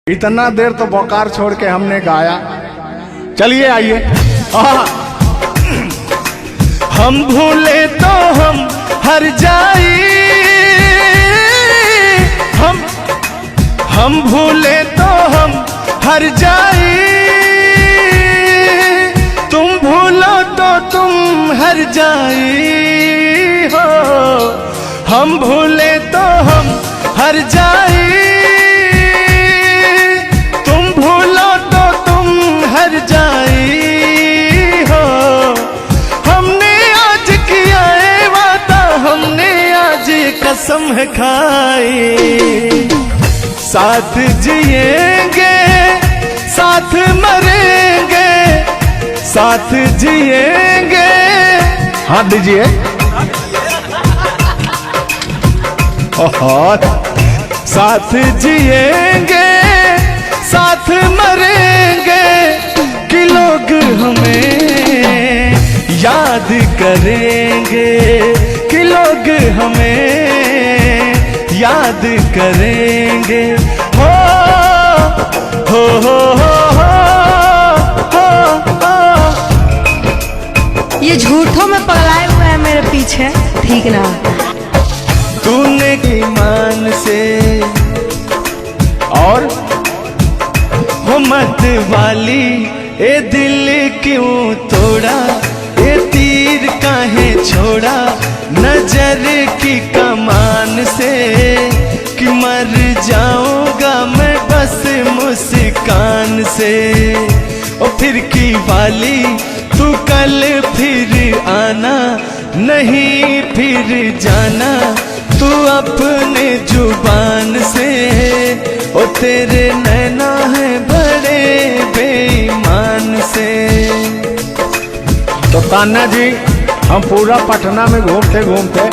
इतना देर तो बोकार छोड़ के हमने गाया। चलिए आइए। हम भूले तो हम हर जाई, हम भूले तो हम हर जाई, तुम भूलो तो तुम हर जाई हो। हम भूले तो हम हर जाई, तुम भूलो तो तुम हर जाई हो। हमने आज किया है वादा, हमने आज कसम है खाई, साथ जिएंगे साथ मरेंगे, साथ जिएंगे। हाथ दीजिए। साथ जिएंगे साथ मरेंगे, कि लोग हमें याद करेंगे, कि लोग हमें याद करेंगे। हो हो हो हो हो हो। ये झूठों में पगलाए हुए हैं मेरे पीछे, ठीक ना। तूने ईमान से और हो मत वाली, ए दिल क्यों तोड़ा, ए तीर काहे छोड़ा, नजर की कमान से, कि मर जाऊंगा मैं बस मुस्कान से। ओ फिर की वाली तू कल फिर आना, नहीं फिर जाना तू अपने जुबान से। ओ तेरे नैना है बड़े बेईमान से। तो तान्या जी, हम पूरा पटना में घूमते घूमते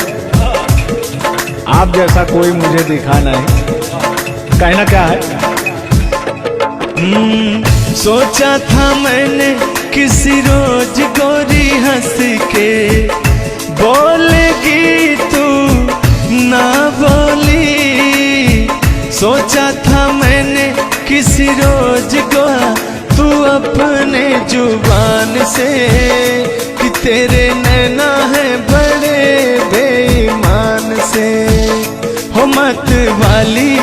आप जैसा कोई मुझे दिखा नहीं। कहना क्या है? सोचा था मैंने किसी रोज गोरी हंस के बोलेगी तू ना बोली, सोचा था मैंने किसी रोज गोरा तू अपने जुबान से, कि तेरे नैना है बड़े बेईमान से। हो मत वाली,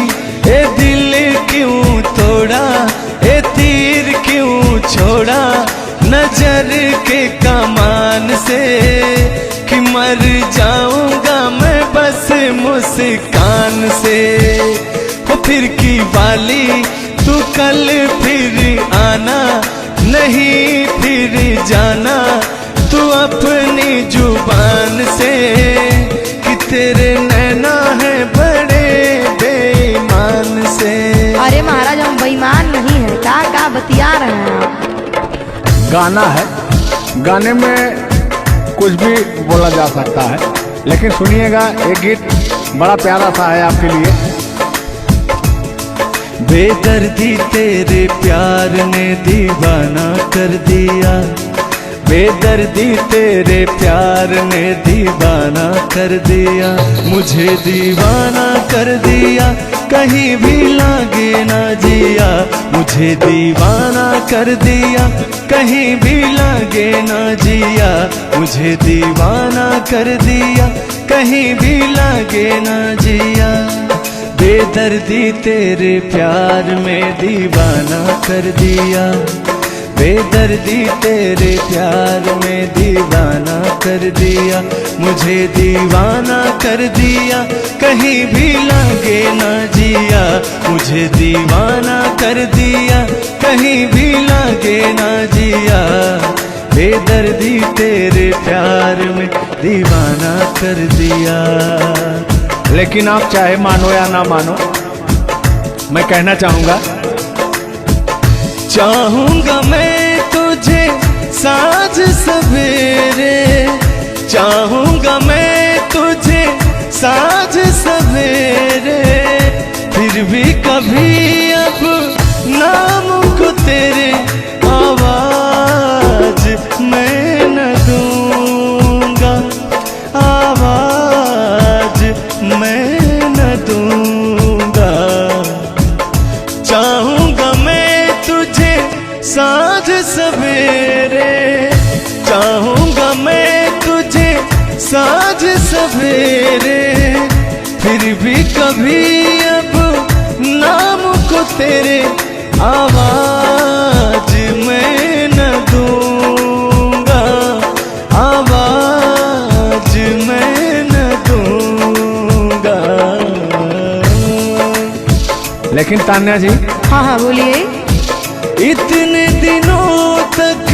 ए दिल क्यों तोड़ा, ए तीर क्यों छोड़ा, नजर के कमान से, कि मर जाऊंगा मैं बस मुस्कान से। हो फिर की वाली तू कल फिर आना, नहीं फिर जाना तू अपनी जुबान से, कि तेरे नैना है बड़े बेईमान से। अरे महाराज, हम बेईमान नहीं है, का बतिया रहे हैं आप। गाना है, गाने में कुछ भी बोला जा सकता है, लेकिन सुनिएगा, एक गीत बड़ा प्यारा सा है आपके लिए। बेदर्दी तेरे प्यार ने दीवाना कर दिया, बेदर्दी तेरे प्यार ने दीवाना कर दिया, मुझे दीवाना कर दिया, कहीं भी लागे ना जिया, मुझे दीवाना कर दिया, कहीं भी लागे ना जिया, मुझे दीवाना कर दिया, कहीं भी लागे ना जिया। बेदर्दी तेरे प्यार में दीवाना कर दिया, बेदर्दी तेरे प्यार में दीवाना कर दिया, मुझे दीवाना कर दिया, कहीं भी लागे ना जिया, मुझे दीवाना कर दिया, कहीं भी लागे ना जिया। बेदर्दी तेरे प्यार में दीवाना कर दिया। लेकिन आप चाहे मानो या ना मानो, मैं कहना चाहूंगा, चाहूंगा मैं तुझे साँझ सवेरे, चाहूंगा मैं तुझे साँझ सवेरे, फिर भी कभी अब नाम को तेरे आवाज मैं न दूंगा, आवाज मैं न दूंगा। चाहूं साँझ सवेरे, चाहूंगा मैं तुझे साँझ सवेरे, फिर भी कभी अब नाम को तेरे आवाज मैं न दूंगा, आवाज मैं न दूंगा। लेकिन तान्या जी, हाँ हाँ बोलिए। इतने दिनों तक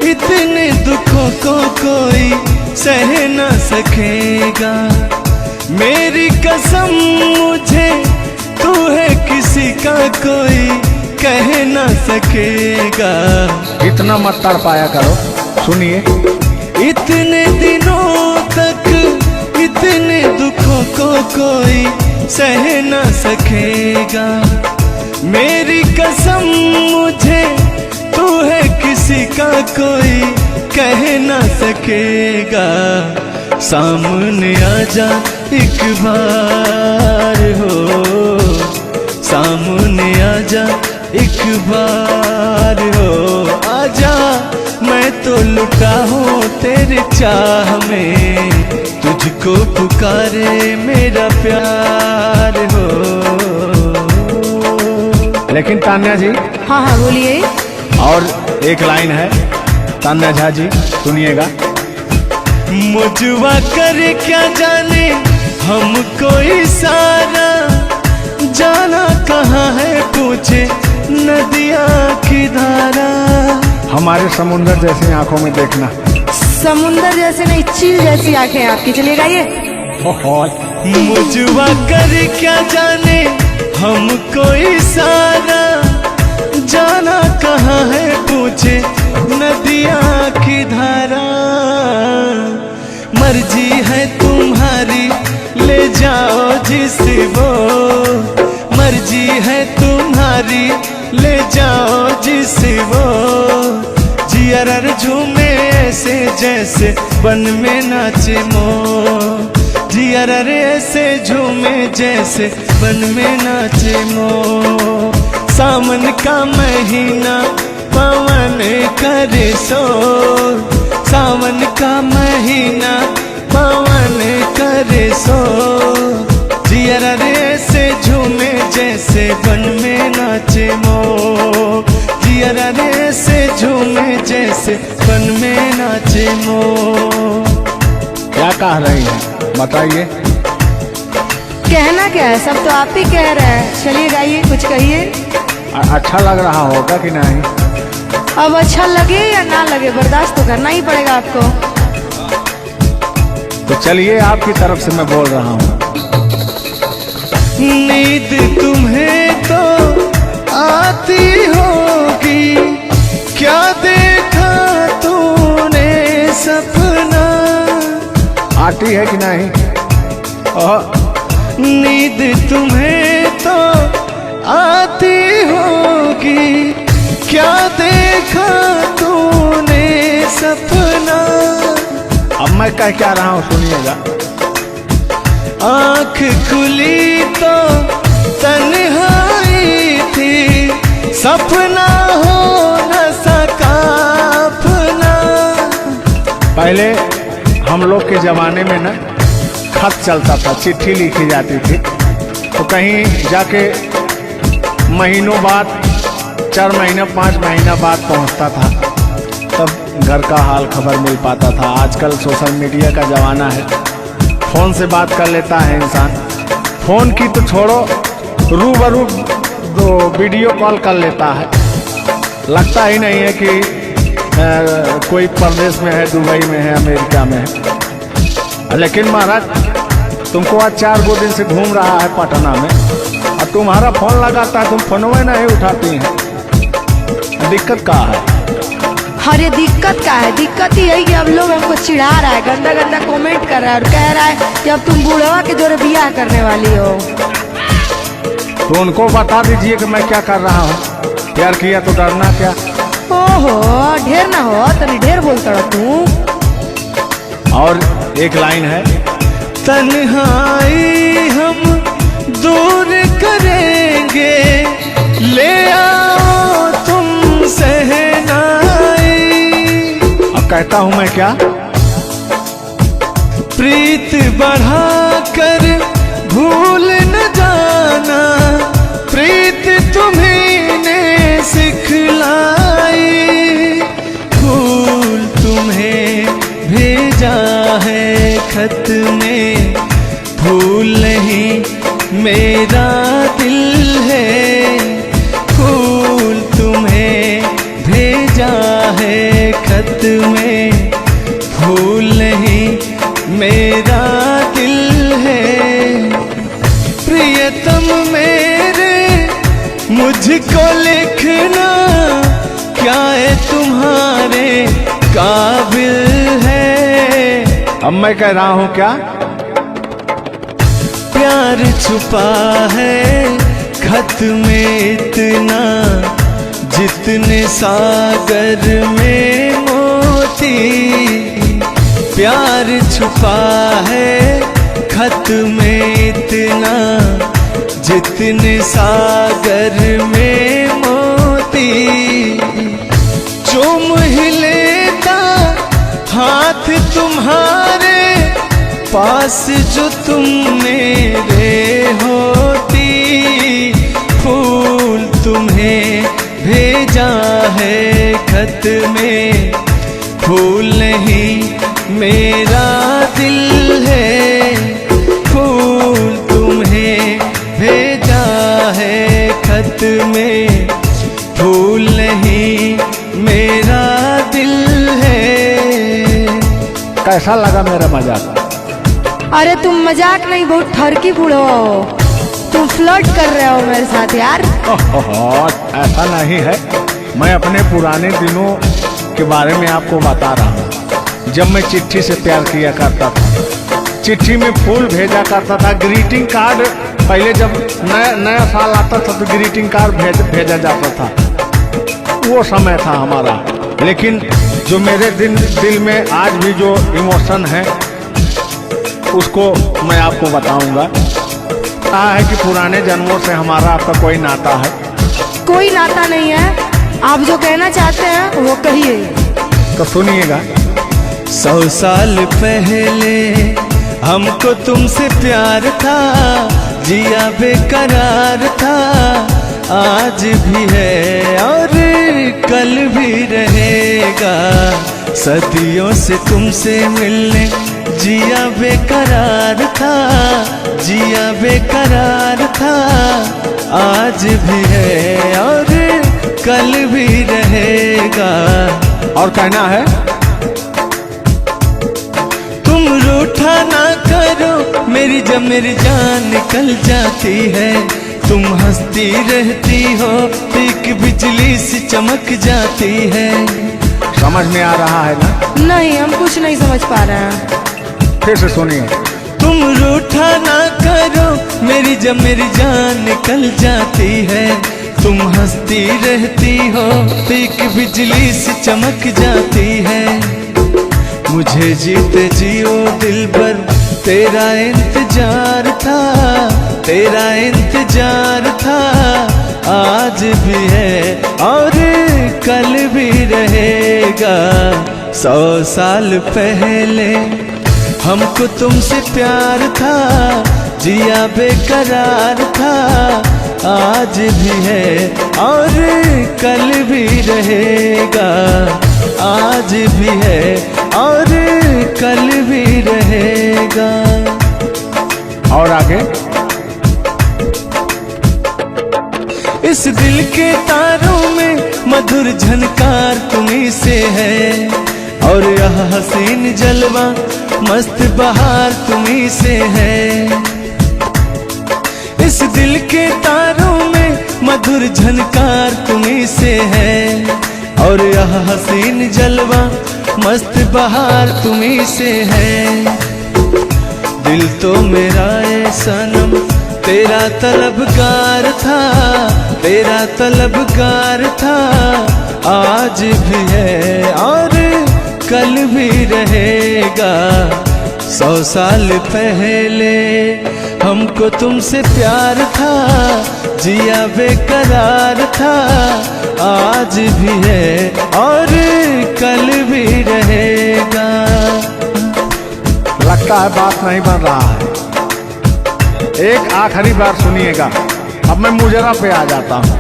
इतने दुखों को कोई सह न सकेगा, मेरी कसम मुझे तू है किसी का कोई कह न सकेगा। इतना मत तड़पाया करो, सुनिए। इतने दिनों तक इतने दुखों को कोई सह न सकेगा, मेरी कसम मुझे तू है किसी का कोई कह न सकेगा। सामने आजा एक बार हो, सामने आजा एक बार हो, आजा मैं तो लुटा हूँ तेरे चाह में, तुझको पुकारे मेरा प्यार हो। लेकिन तान्या जी, हाँ हाँ बोलिए। और एक लाइन है, तान्या झा जी सुनिएगा। मुझवा करे क्या जाने हमको इशारा, जाना कहाँ है पूछे नदिया की धारा। हमारे समुंदर जैसी आंखों में देखना। समुंदर जैसे नहीं, चील जैसी आंखें आपकी। चलिए गाइए। मुझवा करे क्या जाने हमको इशारा, जाना कहाँ है पूछे नदिया की धारा। मर्जी है तुम्हारी ले जाओ जिस वो, मर्जी है तुम्हारी ले जाओ जिस वो, जियर झूमे ऐसे जैसे बन में नाचे मो, जियर ऐसे झूमे जैसे बन में नाचे मो। सावन का महीना पवन करे शोर, सावन का महीना पवन करे शोर, जियर ऐसे झूमे जैसे बन में नाचे मो, जियर ऐसे झूमे जैसे बन में नाचे मो। क्या कह रही हैं बताइए। कहना क्या है, सब तो आप ही कह रहे हैं। चलिए गाइए, कुछ कहिए। अच्छा लग रहा होगा कि नहीं? अब अच्छा लगे या ना लगे, बर्दाश्त तो करना ही पड़ेगा आपको। तो चलिए, आपकी तरफ से मैं बोल रहा हूँ। नींद तुम्हें तो आती होगी, क्या देखा तूने सपना। आती है कि नहीं? नींद तुम्हें तो आती होगी, क्या देखा तूने सपना। अब मैं कह क्या रहा हूँ सुनिएगा। आँख खुली तो तन्हाई थी, सपना हो न सका अपना। पहले हम लोग के जमाने में ना खत चलता था, चिट्ठी लिखी जाती थी, तो कहीं जाके महीनों बाद, 4 महीना 5 महीना बाद पहुंचता था, तब घर का हाल खबर मिल पाता था। आजकल सोशल मीडिया का ज़माना है, फ़ोन से बात कर लेता है इंसान। फ़ोन की तो छोड़ो, रूबरू वीडियो कॉल कर लेता है। लगता ही नहीं है कि कोई परदेश में है, दुबई में है, अमेरिका में है। लेकिन महाराज, तुमको आज 4 दिन से घूम रहा है पटना में, और तुम्हारा फोन लगाता है, तुम फोनवे नहीं उठाती हैं। दिक्कत क्या है? अरे दिक्कत क्या है? दिक्कत ही है कि अब लोग हमको चिढ़ा रहा है, गंदा गंदा कमेंट कर रहा है और कह रहा है कि अब तुम बूढ़वा के जोरे बियाह करने वाली हो। तो उनको बता दीजिए कि मैं क्या कर रहा हूँ। प्यार किया तो डरना क्या? ओहो, ढेर ना हो, तनी ढेर बोलता रहा तू। और एक लाइन है, तन्हाई हम दूर करेंगे, ले आओ तुम शहर कहता हूं मैं क्या? प्रीत बढ़ाकर भूल न जाना, प्रीत तुम्हीं ने सिखलाई। फूल तुम्हें भेजा है खत में, फूल नहीं मेरा दिल है। फूल तुम्हें भेजा है खत में, फूल नहीं मेरा दिल है। प्रियतम मेरे मुझको लिखना, क्या है तुम्हारे काबिल है। अब मैं कह रहा हूं क्या? प्यार छुपा है खत में इतना, जितने सागर में मोती। प्यार छुपा है खत में इतना, जितने सागर में मोती। चूम ही लेता हाथ तुम्हारे, पास जो तुम मेरे होती। फूल तुम्हें भेजा है खत में, फूल नहीं मेरा दिल है। फूल तुम्हें भेजा है खत में, फूल नहीं मेरा दिल है। कैसा लगा मेरा मजाक? अरे तुम मजाक नहीं, बहुत ठरकी बूढ़ो हो। तुम फ्लर्ट कर रहे हो मेरे साथ यार। ऐसा नहीं है, मैं अपने पुराने दिनों के बारे में आपको बता रहा हूँ। जब मैं चिट्ठी से प्यार किया करता था, चिट्ठी में फूल भेजा करता था, ग्रीटिंग कार्ड। पहले जब नया साल आता था तो ग्रीटिंग कार्ड भेजा जाता था, वो समय था हमारा। लेकिन जो मेरे दिल में आज भी जो इमोशन है, उसको मैं आपको बताऊंगा। कहा है कि पुराने जन्मों से हमारा आपका कोई नाता है। कोई नाता नहीं है, आप जो कहना चाहते हैं वो कहिए। तो सुनिएगा। 100 साल पहले हमको तुमसे प्यार था, जिया बेकरार था। आज भी है और कल भी रहेगा, सदियों से तुमसे मिलने जिया बेकरार था, जिया बेकरार था। आज भी है और कल भी रहेगा। और कहना है, तुम रूठा ना करो मेरी, जब मेरी जान निकल जाती है। तुम हंसती रहती हो, एक बिजली सी चमक जाती है। समझ में आ रहा है ना? नहीं, हम कुछ नहीं समझ पा रहे हैं। फिर से सुनिए। तुम रूठा ना करो मेरी, जब मेरी जान निकल जाती है। तुम हंसती रहती हो, एक बिजली सी चमक जाती है। मुझे जीते जियो दिल भर तेरा इंतजार था, तेरा इंतजार था। आज भी है और कल भी रहेगा। 100 साल पहले हमको तुमसे प्यार था, जिया बेकरार था। आज भी है और कल भी रहेगा। आज भी है और कल भी रहेगा। और आगे, इस दिल के तारों में मधुर झनकार तुम्हीं से है, और यह हसीन जलवा मस्त बहार तुम्हीं से है। इस दिल के तारों में मधुर झनकार तुम्हीं से है, और यह हसीन जलवा मस्त बहार तुम्हीं से है। दिल तो मेरा है सनम तेरा तलबगार था, तेरा तलबगार था। आज भी है और कल भी रहेगा। 100 साल पहले हमको तुमसे प्यार था, जिया बेकरार था। आज भी है और कल भी रहेगा। लगता है बात नहीं बन रहा है। एक आखिरी बार सुनिएगा, अब मैं मुजरा पे आ जाता हूँ।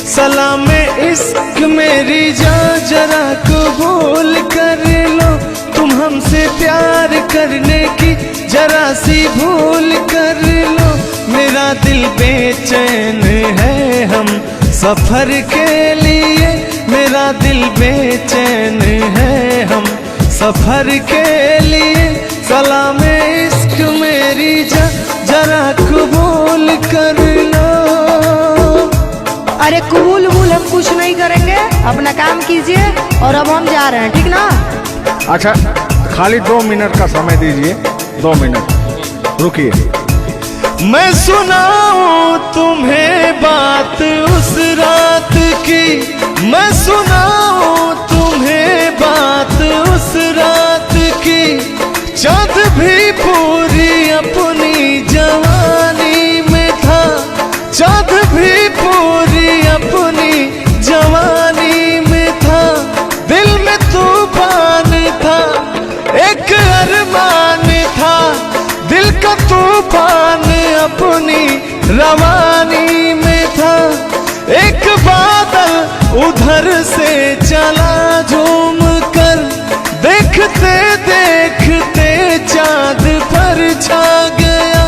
सलाम इश्क मेरी जान जरा कबूल कर लो, तुम हमसे प्यार करने की जरा सी भूल कर लो। मेरा दिल बेचैन है हम सफर के लिए, मेरा दिल बेचैन है हम सफर के लिए। सलाम इश्क मेरी जरा कबूल कर लो। अरे कबूल वबूल हम कुछ नहीं करेंगे, अपना काम कीजिए और अब हम जा रहे हैं, ठीक ना? अच्छा, खाली 2 मिनट का समय दीजिए, 2 मिनट रुकिए। मैं सुनाऊं तुम्हें बात उस रात की, मैं सुनाऊं तुम्हें बात उस रात की। चाँद भी पूरी अपनी जवानी में था, चाँद भी पूरी अपनी जवानी में था। दिल में तूफान था, एक अरमान था, दिल का तूफान अपनी रवानी में था। एक बादल उधर से चला झूम कर, देखते देखते चाँद पर छा गया।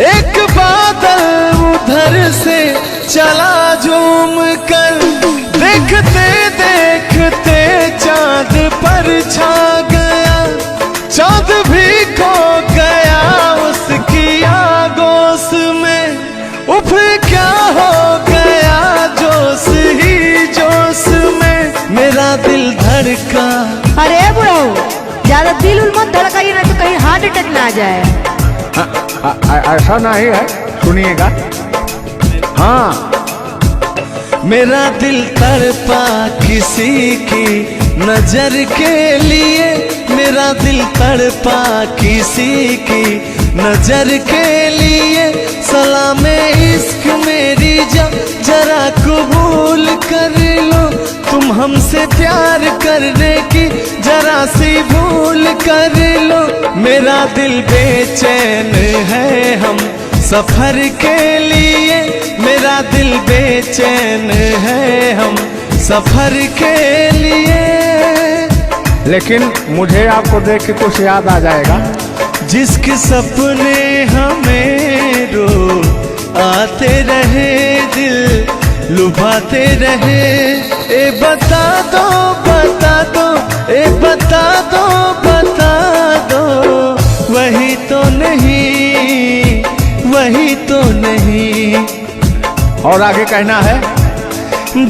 एक बादल उधर से चला झूम कर, देखते देखते चाँद पर छा गया। चाँद भी खो गया उसकी आगोश में, उफ क्या हो गया जोश ही जोश में। मेरा दिल धड़का। अरे बुढ़ऊ, ज्यादा दिल उल मत धड़काइए ना तो कहीं हार्ट अटैक ना आ जाए। ऐसा नहीं है, सुनिएगा। हाँ, मेरा दिल तड़पा किसी की नजर के लिए, मेरा दिल तड़पा किसी की नजर के लिए। सलाम इश्क मेरी जरा कबूल कर लो, तुम हमसे प्यार करने की जरा सी भूल कर लो। मेरा दिल बेचैन है हम सफर के लिए, मेरा दिल बेचैन है हम सफर के लिए। लेकिन मुझे आपको देख के कुछ याद आ जाएगा। जिसके सपने हमें रो आते रहे, दिल लुभाते रहे। ए बता दो बता दो, ए बता दो बता दो, वही तो नहीं, वही तो नहीं। और आगे कहना है,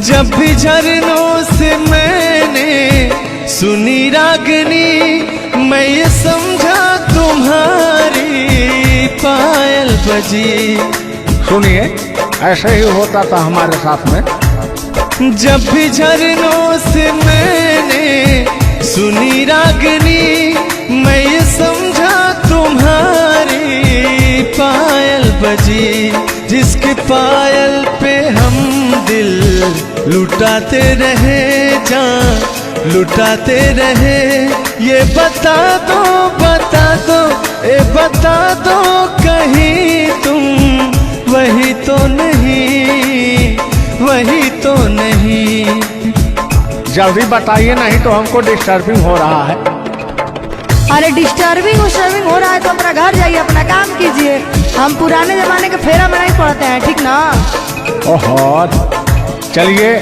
जब भी झरनों से मैंने सुनी रागनी, मैं ये समझा तुम्हारी पायल बजी। सुनिए, ऐसे ही होता था हमारे साथ में। जब भी झरनों से मैंने सुनी रागनी, मैं ये समझा तुम्हारी पायल बजी। जिसके पायल पे हम दिल लुटाते रहे, जान लुटाते रहे। ये बता दो बता दो, ए बता दो कहीं तुम वही तो नहीं, वही तो नहीं। जल्दी बताइए, नहीं तो हमको डिस्टर्बिंग हो रहा है। अरे डिस्टर्बिंग हो रहा है तो अपना घर जाइए, अपना काम कीजिए। हम पुराने जमाने के फेरा में नहीं पड़ते हैं, ठीक ना? ओहो, चलिए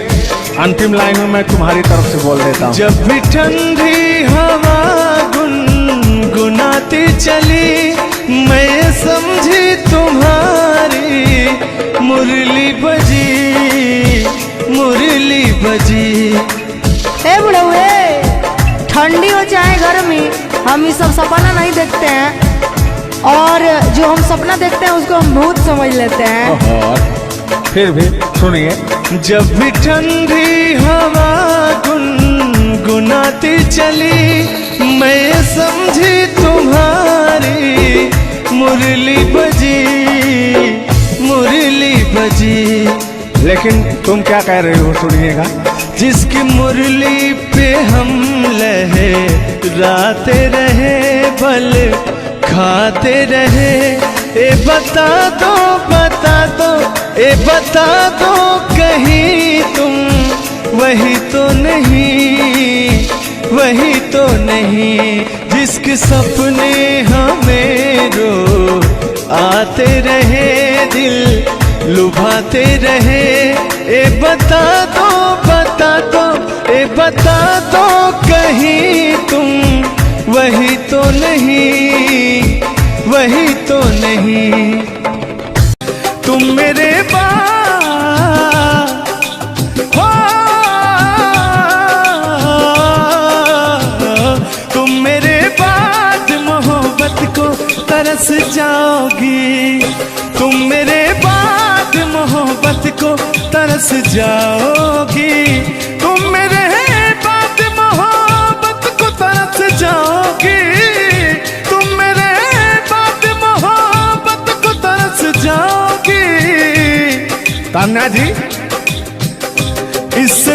अंतिम लाइन में मैं तुम्हारी तरफ से बोल देता हूँ। जब भी ठंडी हवा गुनगुनाती चली, मैं समझी तुम्हारी मुरली बजी, मुरली बजी। ए बुढ़ऊ, ठंडी हो चाहे गर्मी, हम ये सब सपना नहीं देखते हैं, और जो हम सपना देखते हैं उसको हम भूत समझ लेते हैं। ओहो, फिर भी सुनिए। जब भी ठंडी हवा गुनगुनाती चली, मैं समझी तुम्हारी मुरली बजी, मुरली बजी। लेकिन तुम क्या कह रहे हो सुनिएगा। जिसकी मुरली पे हम लहराते रहे, बल खाते रहे, ए बता दो बता दो, ए बता दो कहीं तुम वही तो नहीं, वही तो नहीं। जिसके सपने हमें रो आते रहे, दिल लुभाते रहे, ए बता दो बता दो, ए बता दो कहीं तुम वही तो नहीं, वही तो नहीं। तुम मेरे बाद हो, तुम मेरे बाद मोहब्बत को तरस जाओगी, तुम मेरे बाद मोहब्बत को तरस जाओगी, तुम मेरे बाद मोहब्बत को तरस जाओगी, तुम मेरे बाद मोहब्बत को तरस जाओगी। तान्या जी, इससे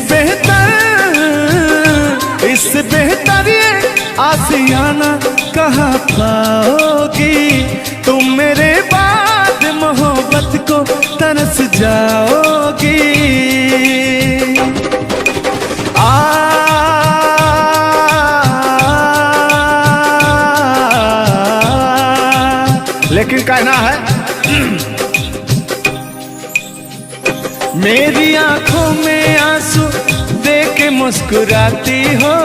बेहतर ये आसियाना कहाँ पाओगी, तुम मेरे बाद मोहब्बत को तरस जाओगी। लेकिन कहना है मेरी आंखों में आंसू दे के मुस्कुराती हो,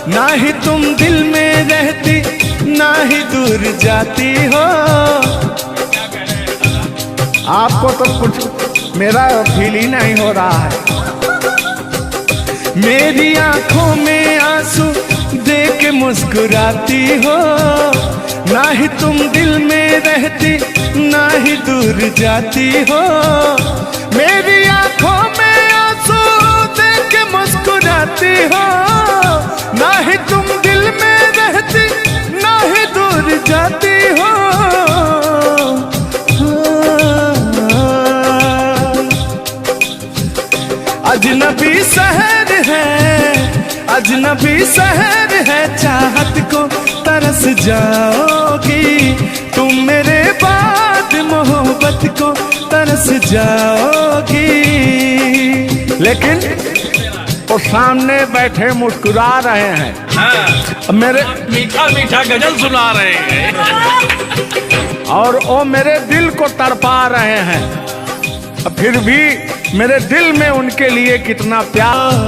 ना ही तुम दिल में रहती, ना ही दूर जाती हो। आपको तो कुछ मेरा फील ही नहीं हो रहा है। मेरी आंखों में आंसू दे के मुस्कुराती हो, ना ही तुम दिल में रहती, ना ही दूर जाती हो। मेरी आंखों में आंसू दे के मुस्कुराती हो, ना ही तुम दिल में रहती, ना ही दूर जाती हो। अजनबी शहर है, अजनबी शहर है, चाहत को तरस जाओगी, तुम मेरे बाद मोहब्बत को तरस जाओगी। लेकिन वो सामने बैठे मुस्कुरा रहे हैं। हाँ, मेरे मीठा मीठा गजल सुना रहे हैं और वो मेरे दिल को तड़पा रहे हैं, फिर भी मेरे दिल में उनके लिए कितना प्यार।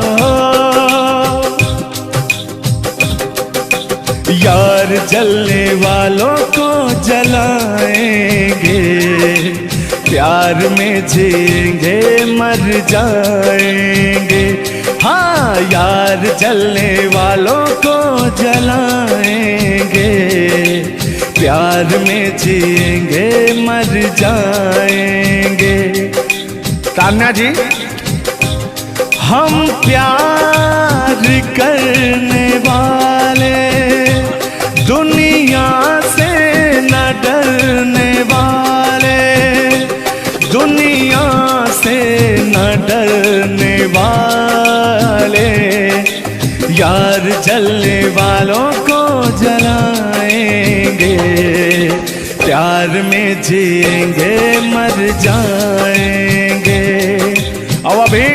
यार जलने वालों को जलाएंगे, प्यार में जिएंगे मर जाएंगे। हाँ, यार जलने वालों को जलाएंगे, प्यार में जिएंगे मर जाएंगे। तान्या जी, हम प्यार करने वाले, दुनिया से न डरने वाले, दुनिया से न डरने वाले, यार जलने वालों को जलाएंगे, प्यार में जिएंगे मर जाएंगे। और अभी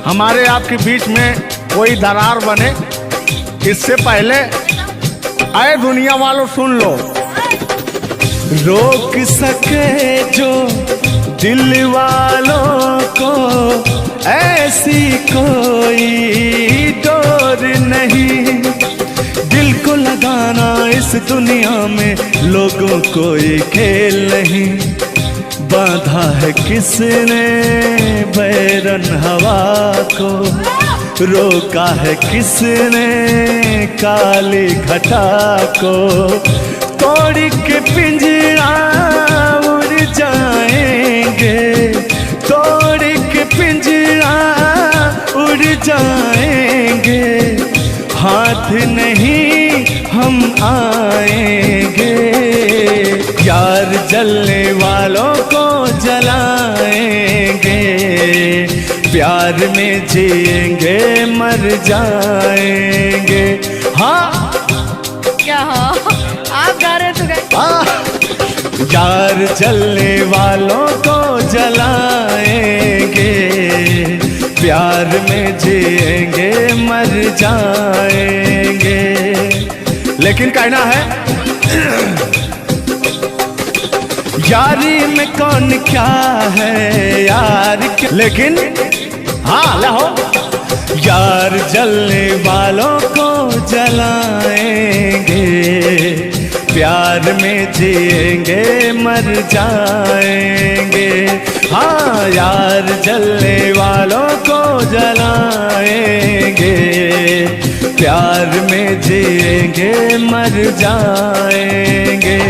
हमारे आपके बीच में कोई दरार बने इससे पहले आए दुनिया वालों सुन लो। रोक सके जो दिल वालों को ऐसी कोई डोर नहीं, दिल को लगाना इस दुनिया में लोगों कोई खेल नहीं। बांधा है किसने बैरन हवा को, रोका है किसने काली घटा को, तोड़ के पिंजरा उड़ जाएंगे, तोड़ के पिंजरा उड़ जाएंगे, हाथ नहीं हम आएंगे, यार जलने वालों को प्यार में जिएंगे मर जाएंगे। हाँ क्या हाँ आप गा रहे तो यार जलने वालों को जलाएंगे, प्यार में जिएंगे मर जाएंगे। लेकिन कहना है यारी में कौन क्या है यार क्या, लेकिन हाँ लहो यार जलने वालों को जलाएंगे, प्यार में जिएंगे मर जाएंगे। हाँ यार जलने वालों को जलाएंगे, प्यार में जिएंगे मर जाएंगे।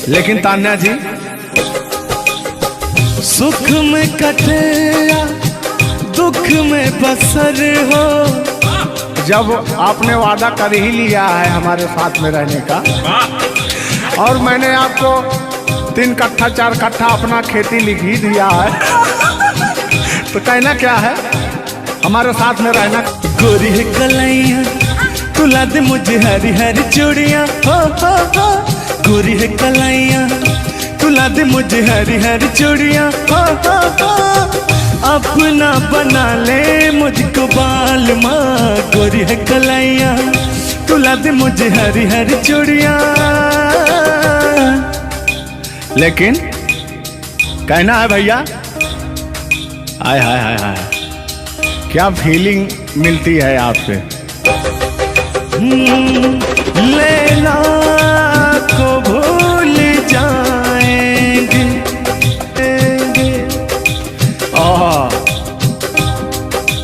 लेकिन तान्या जी सुख में कटे या दुख में बसर हो, जब आपने वादा कर ही लिया है हमारे साथ में रहने का, और मैंने आपको 3 कट्ठा 4 कट्ठा अपना खेती लिख ही दिया है, तो कहना क्या है हमारे साथ में रहना। गोरी है कलाइया तुला दे मुझे हरी हरी चूड़ियाँ, हो गोरी है कलाइया तुला दे मुझे हरी हरी चूड़ियाँ, हो अपना बना ले मुझको बाल माँ। गोरी है कलाइया तुला दे मुझे हरी हरी चूड़ियाँ। लेकिन कहना है भैया, हाय हाय हाय हाय क्या फीलिंग मिलती है आपसे। लैला को भूल जाएंगे।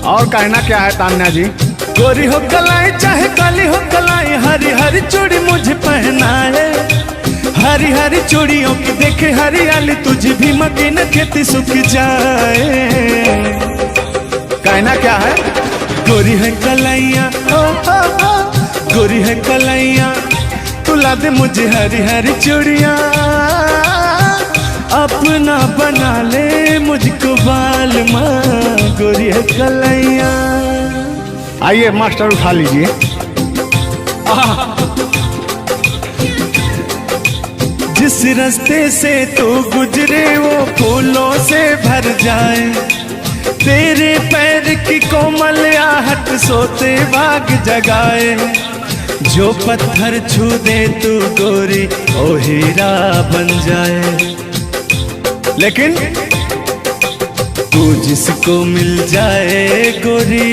और कहना क्या है तान्या जी। गोरी हो कलाई चाहे काली हो कलाई, हरी हरी चूड़ी मुझे पहनाए, हरी हरी चूड़ियों की देखे हरियाली, तुझे भी मकीन खेती सूख जाए। कहना क्या है गोरी है कलाइया गोरी है कलाइया तुला दे मुझे हरी हरी चूड़ियाँ, अपना बना ले मुझको बाल माँ। गोरी है कलाइया। आइए मास्टर उठा लीजिए। जिस रास्ते से तू गुजरे वो फूलों से भर जाए, तेरे पैर की कोमल आहट सोते भाग जगाए। जो पत्थर छू दे तू गोरी ओ हीरा बन जाए। लेकिन तू जिसको मिल जाए गोरी,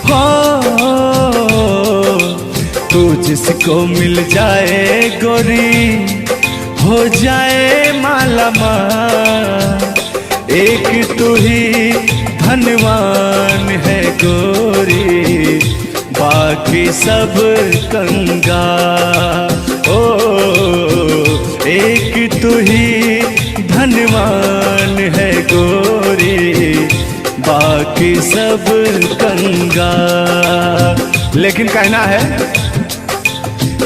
हो तू जिसको मिल जाए गोरी, हो जाए माला माल। एक तू ही धनवान है गोरी, बाकी सब कंगाल। ओ एक तू ही धनवान है गोरी, बाकी सब कंगाल। लेकिन कहना है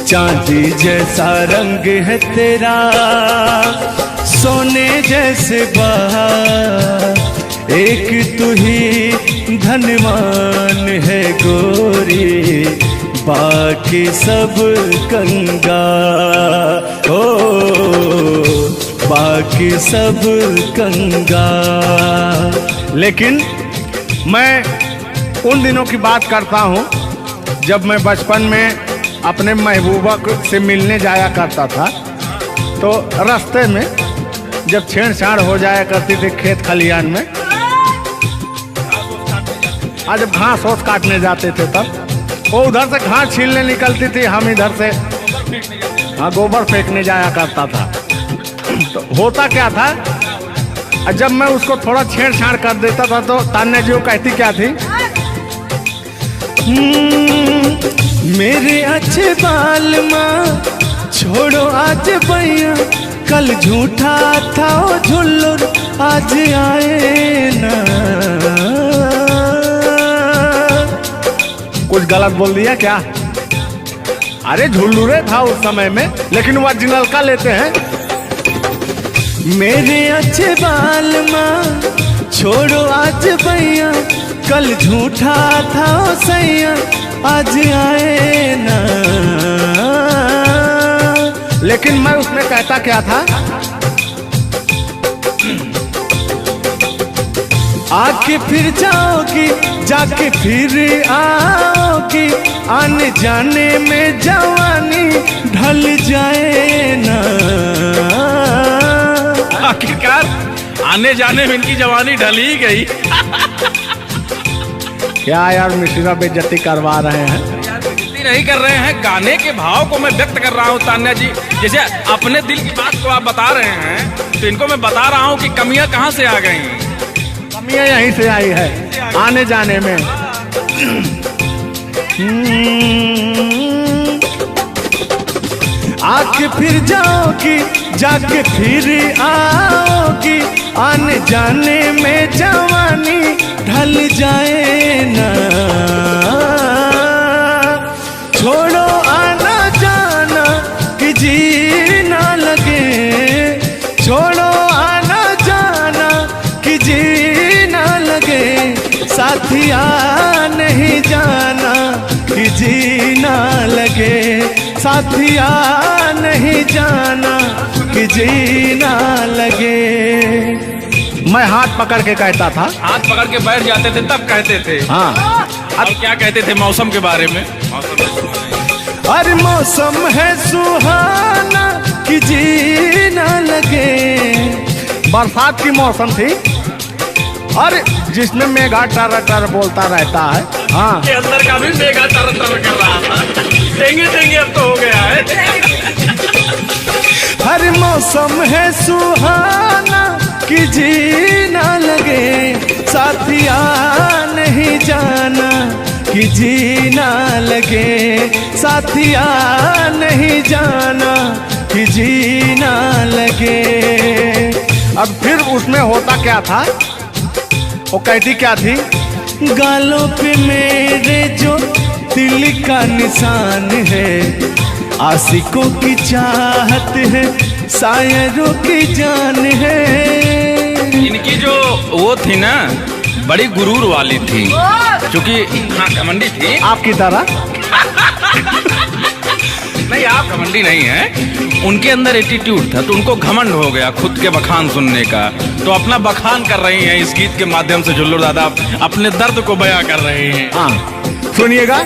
चांदी जैसा रंग है तेरा, सोने जैसे बहार। एक तू ही धनवान है गोरी, बाकी सब कंगाल। ओ बाकी सब कंगाल। लेकिन मैं उन दिनों की बात करता हूँ जब मैं बचपन में अपने महबूबा से मिलने जाया करता था, तो रास्ते में जब छेड़छाड़ हो जाया करती थी खेत खलियान में, आज जब घास ओस काटने जाते थे तब वो उधर से घास छीलने निकलती थी, हम इधर से गोबर फेंकने जाया करता था। तो होता क्या था, जब मैं उसको थोड़ा छेड़छाड़ कर देता था तो तान्या जी कहती क्या थी, मेरे अच्छे बाल माँ छोड़ो आज भैया, कल झूठा था वो झुल्लुर आज आए ना। कुछ गलत बोल दिया क्या? अरे झुल्लुरे था उस समय में, लेकिन ओरिजिनल का लेते हैं। मेरे अच्छे बाल माँ छोड़ो आज भैया, कल झूठा था ओ सैया, आज आए ना। लेकिन मैं उसमें कहता क्या था, आके फिर जाओगी, जाके फिर आओगी, आने जाने में जवानी ढल जाए ना। आखिरकार आने जाने में इनकी जवानी ढल ही गई। क्या यार मिश्रा बेइज्जती करवा रहे हैं। बेइज्जती नहीं कर रहे हैं, गाने के भाव को मैं व्यक्त कर रहा हूँ तान्या जी। जैसे अपने दिल की बात को आप बता रहे हैं, तो इनको मैं बता रहा हूँ कि कमियां कहाँ से आ गई। कमियां यहीं से आई है आने जाने में। आके फिर जाओगी, जाके फिर आओगी, आने जाने में जवानी ढल जाए ना। छोड़ो आना जाना कि जी ना लगे, छोड़ो आना जाना कि जी ना लगे, साथिया नहीं जाना कि जी ना लगे, साथिया नहीं जाना कि जी ना लगे। मैं हाथ पकड़ के कहता था, हाथ पकड़ के बैठ जाते थे तब कहते थे। हाँ अब क्या कहते थे मौसम के बारे में? अरे मौसम है सुहाना कि जी ना लगे। बरसात की मौसम थी और जिसमें मेघा टर टर बोलता रहता है। हाँ के अंदर का भी मेघा तर तर कर रहा था। देंगे देंगे अब तो हो गया है। हर मौसम है सुहाना कि जी ना लगे, साथिया नहीं जाना कि जी ना लगे, साथिया नहीं जाना कि जी ना लगे। अब फिर उसमें होता क्या था, वो कहती क्या थी, गालों पे मेरे जो दिल का निशान है, आशिकों की चाहत है, शायरों की जान है। इनकी जो वो थी ना, बड़ी गुरूर वाली थी, क्योंकि हाँ घमंडी थी। आपकी तरह नहीं, आप घमंडी नहीं है, उनके अंदर एटीट्यूड था, तो उनको घमंड हो गया खुद के बखान सुनने का। तो अपना बखान कर रही हैं इस गीत के माध्यम से। जुल्लू दादा अपने दर्द को बयां कर रहे हैं। हाँ सुनिएगा।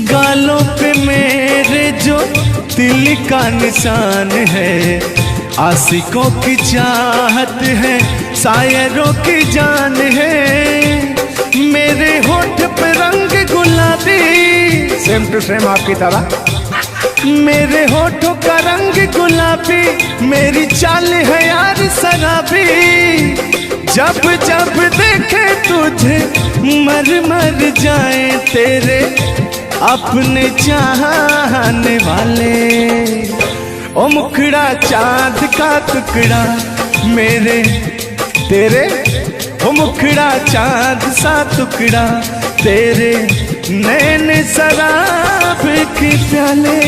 गालों पे मेरे जो दिल का निशान है, आशिकों की चाहत है, शायरों की जान है। मेरे होठ पे रंग गुलाबी, सेम टू सेम आपकी तरह। मेरे होठों का रंग गुलाबी, मेरी चाल है यार शराबी। जब जब देखे तुझे मर मर जाए तेरे अपने चाहने वाले। ओ मुखड़ा चांद का टुकड़ा मेरे तेरे, ओ मुखड़ा चांद सा टुकड़ा तेरे, नैन शराब के प्याले।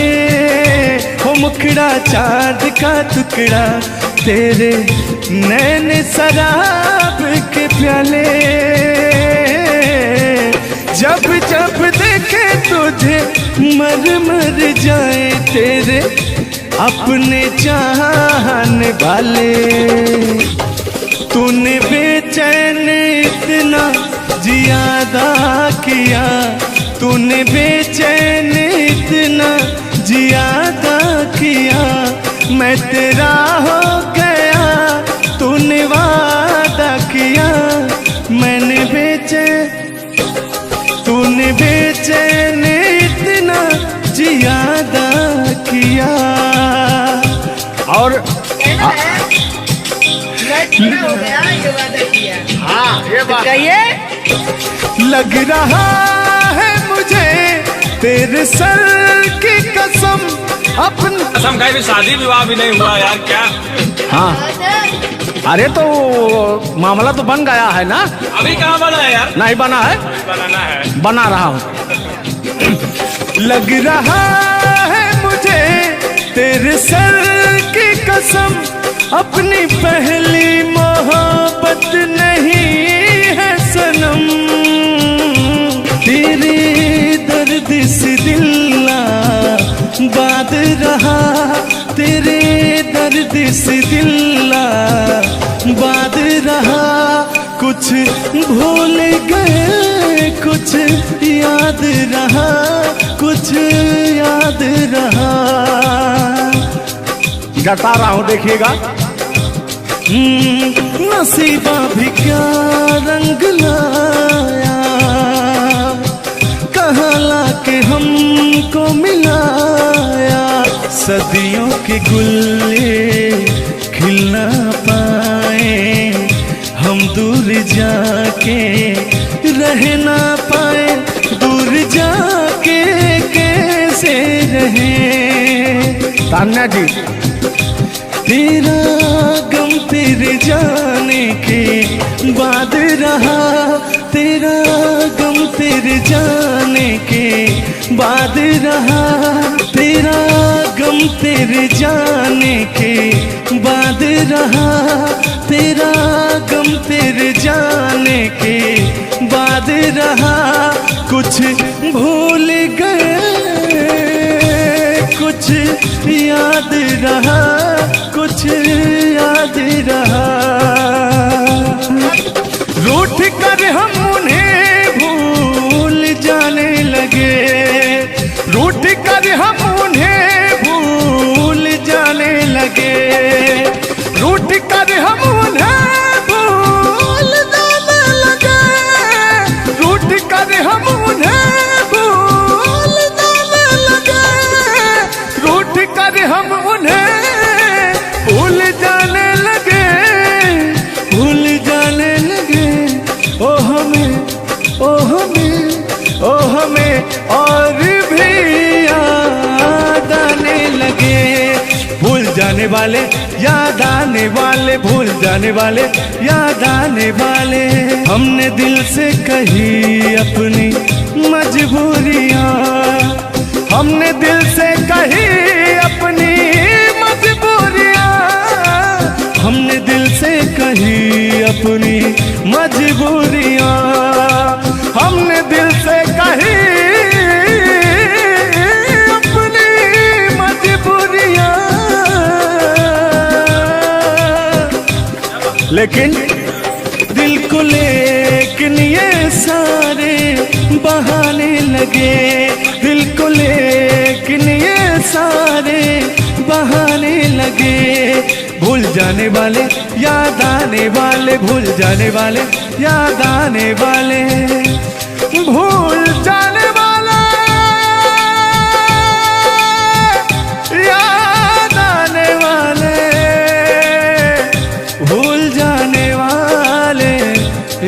ओ मुखड़ा चांद का टुकड़ा तेरे, नैन शराब के प्याले। जब जब देखे तुझे मर मर जाए तेरे अपने चाहने वाले। तूने बेचैन इतना जियादा किया, तूने बेचैन इतना जियादा किया, मैं तेरा हो गया तूने वादा किया। मैंने तूने बेचैन इतना जियादा किया। और हो गया ये वादा किया। हाँ ये बात कहिए। लग रहा है मुझे तेरे सर की कसम, अपनी कसम खाई भी शादी विवाह भी नहीं हुआ यार क्या? हाँ अरे तो मामला तो बन गया है ना। अभी कहाँ बना है यार? नहीं बना है, बनाना है। बना रहा हूँ। लग रहा है मुझे तेरे सर की कसम, अपनी पहली मोहब्बत बाद रहा तेरे दर्द से दिल्ला बाद रहा कुछ भूल गए कुछ याद रहा कुछ याद रहा। जता रहा हूं देखिएगा। नसीबा भी क्या रंग लाया कहाँ लाके हमको मिलाया सदियों के गुल्ले खिल ना पाए हम दूर जाके रह ना पाए दूर जाके कैसे रहे। तान्या जी तेरा गम तेरे जाने के बाद रहा तेरा गम तेरे जाने के बाद रहा तेरा गम तेरे जाने के बाद रहा तेरा गम तेरे जाने के बाद रहा कुछ भूल गए कुछ याद रहा कुछ याद रहा। रूठ कर हम उन्हें भूल जाने लगे रूठ कर हम उन्हें भूल जाने लगे रूठ कर हम उन्हें भूल जाने लगे रूठ कर हम उन्हें भूल जाने लगे रूठ कर हम उन्हें भूल जाने लगे भूल जाने लगे ओ हमें और भी याद आने लगे भूल जाने वाले याद आने वाले भूल जाने वाले याद आने वाले। हमने दिल से कही अपनी मजबूरियां हमने दिल से कही अपनी मजबूरियां हमने दिल से कही अपनी मजबूरियां हमने दिल से कही अपनी मजबूरियां लेकिन दिल को लेकिन ये सारे बहाने लगे दिल को लेकिन ये सारे बहाने लगे भूल जाने वाले याद आने वाले भूल जाने वाले याद आने वाले भूल जाने वाले याद आने वाले भूल जाने वाले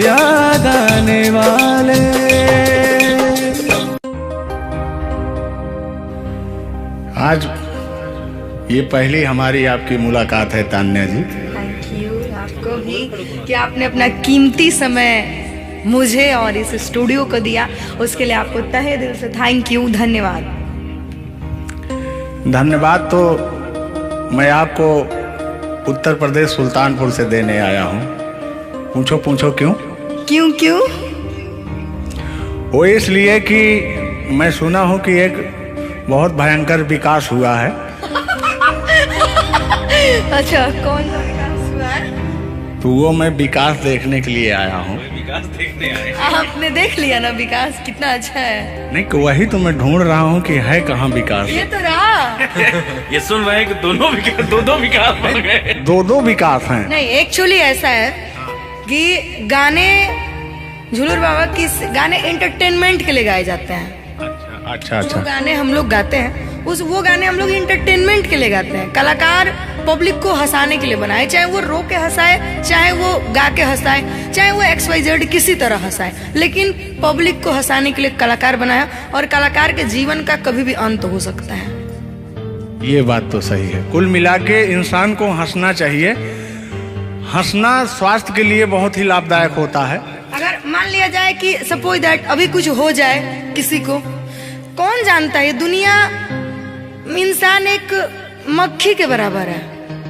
याद आने वाले। आज ये पहली हमारी आपकी मुलाकात है तान्या जी। थैंक यू आपको भी कि आपने अपना कीमती समय मुझे और इस स्टूडियो को दिया उसके लिए आपको तहे दिल से थैंक यू धन्यवाद। धन्यवाद तो मैं आपको उत्तर प्रदेश सुल्तानपुर से देने आया हूँ। पूछो क्यों? क्यों? वो इसलिए कि मैं सुना हूँ कि एक बहुत भयंकर विकास हुआ है। अच्छा कौन सा विकास हुआ है? तो वो मैं विकास देखने के लिए आया हूँ। विकास देखने आए। आपने देख लिया ना विकास कितना अच्छा है। नहीं कि वही तो मैं ढूंढ रहा हूँ कि है कहाँ विकास। ये तो रहा। ये सुन रहे हैं कि दोनों विकास बन गए। दो विकास हैं। नहीं एक्चुअली ऐसा है कि गाने झूलर बाबा की गाने एंटरटेनमेंट के लिए गाए जाते हैं। अच्छा जो गाने हम लोग गाते हैं वो गाने हम लोग इंटरटेनमेंट के लिए गाते हैं। कलाकार पब्लिक को हंसाने के लिए बनाए, चाहे वो रो के हंसाए, चाहे वो गा के हंसाए, चाहे वो XYZ किसी तरह हंसाए, लेकिन पब्लिक को हंसाने के लिए कलाकार बनाया। और कलाकार के जीवन का कभी भी अंत हो सकता है। ये बात तो सही है। कुल मिला के इंसान को हंसना चाहिए। हंसना स्वास्थ्य के लिए बहुत ही लाभदायक होता है। अगर मान लिया जाए कि सपोज दैट अभी कुछ हो जाए किसी को, कौन जानता है दुनिया इंसान एक मक्खी के बराबर है,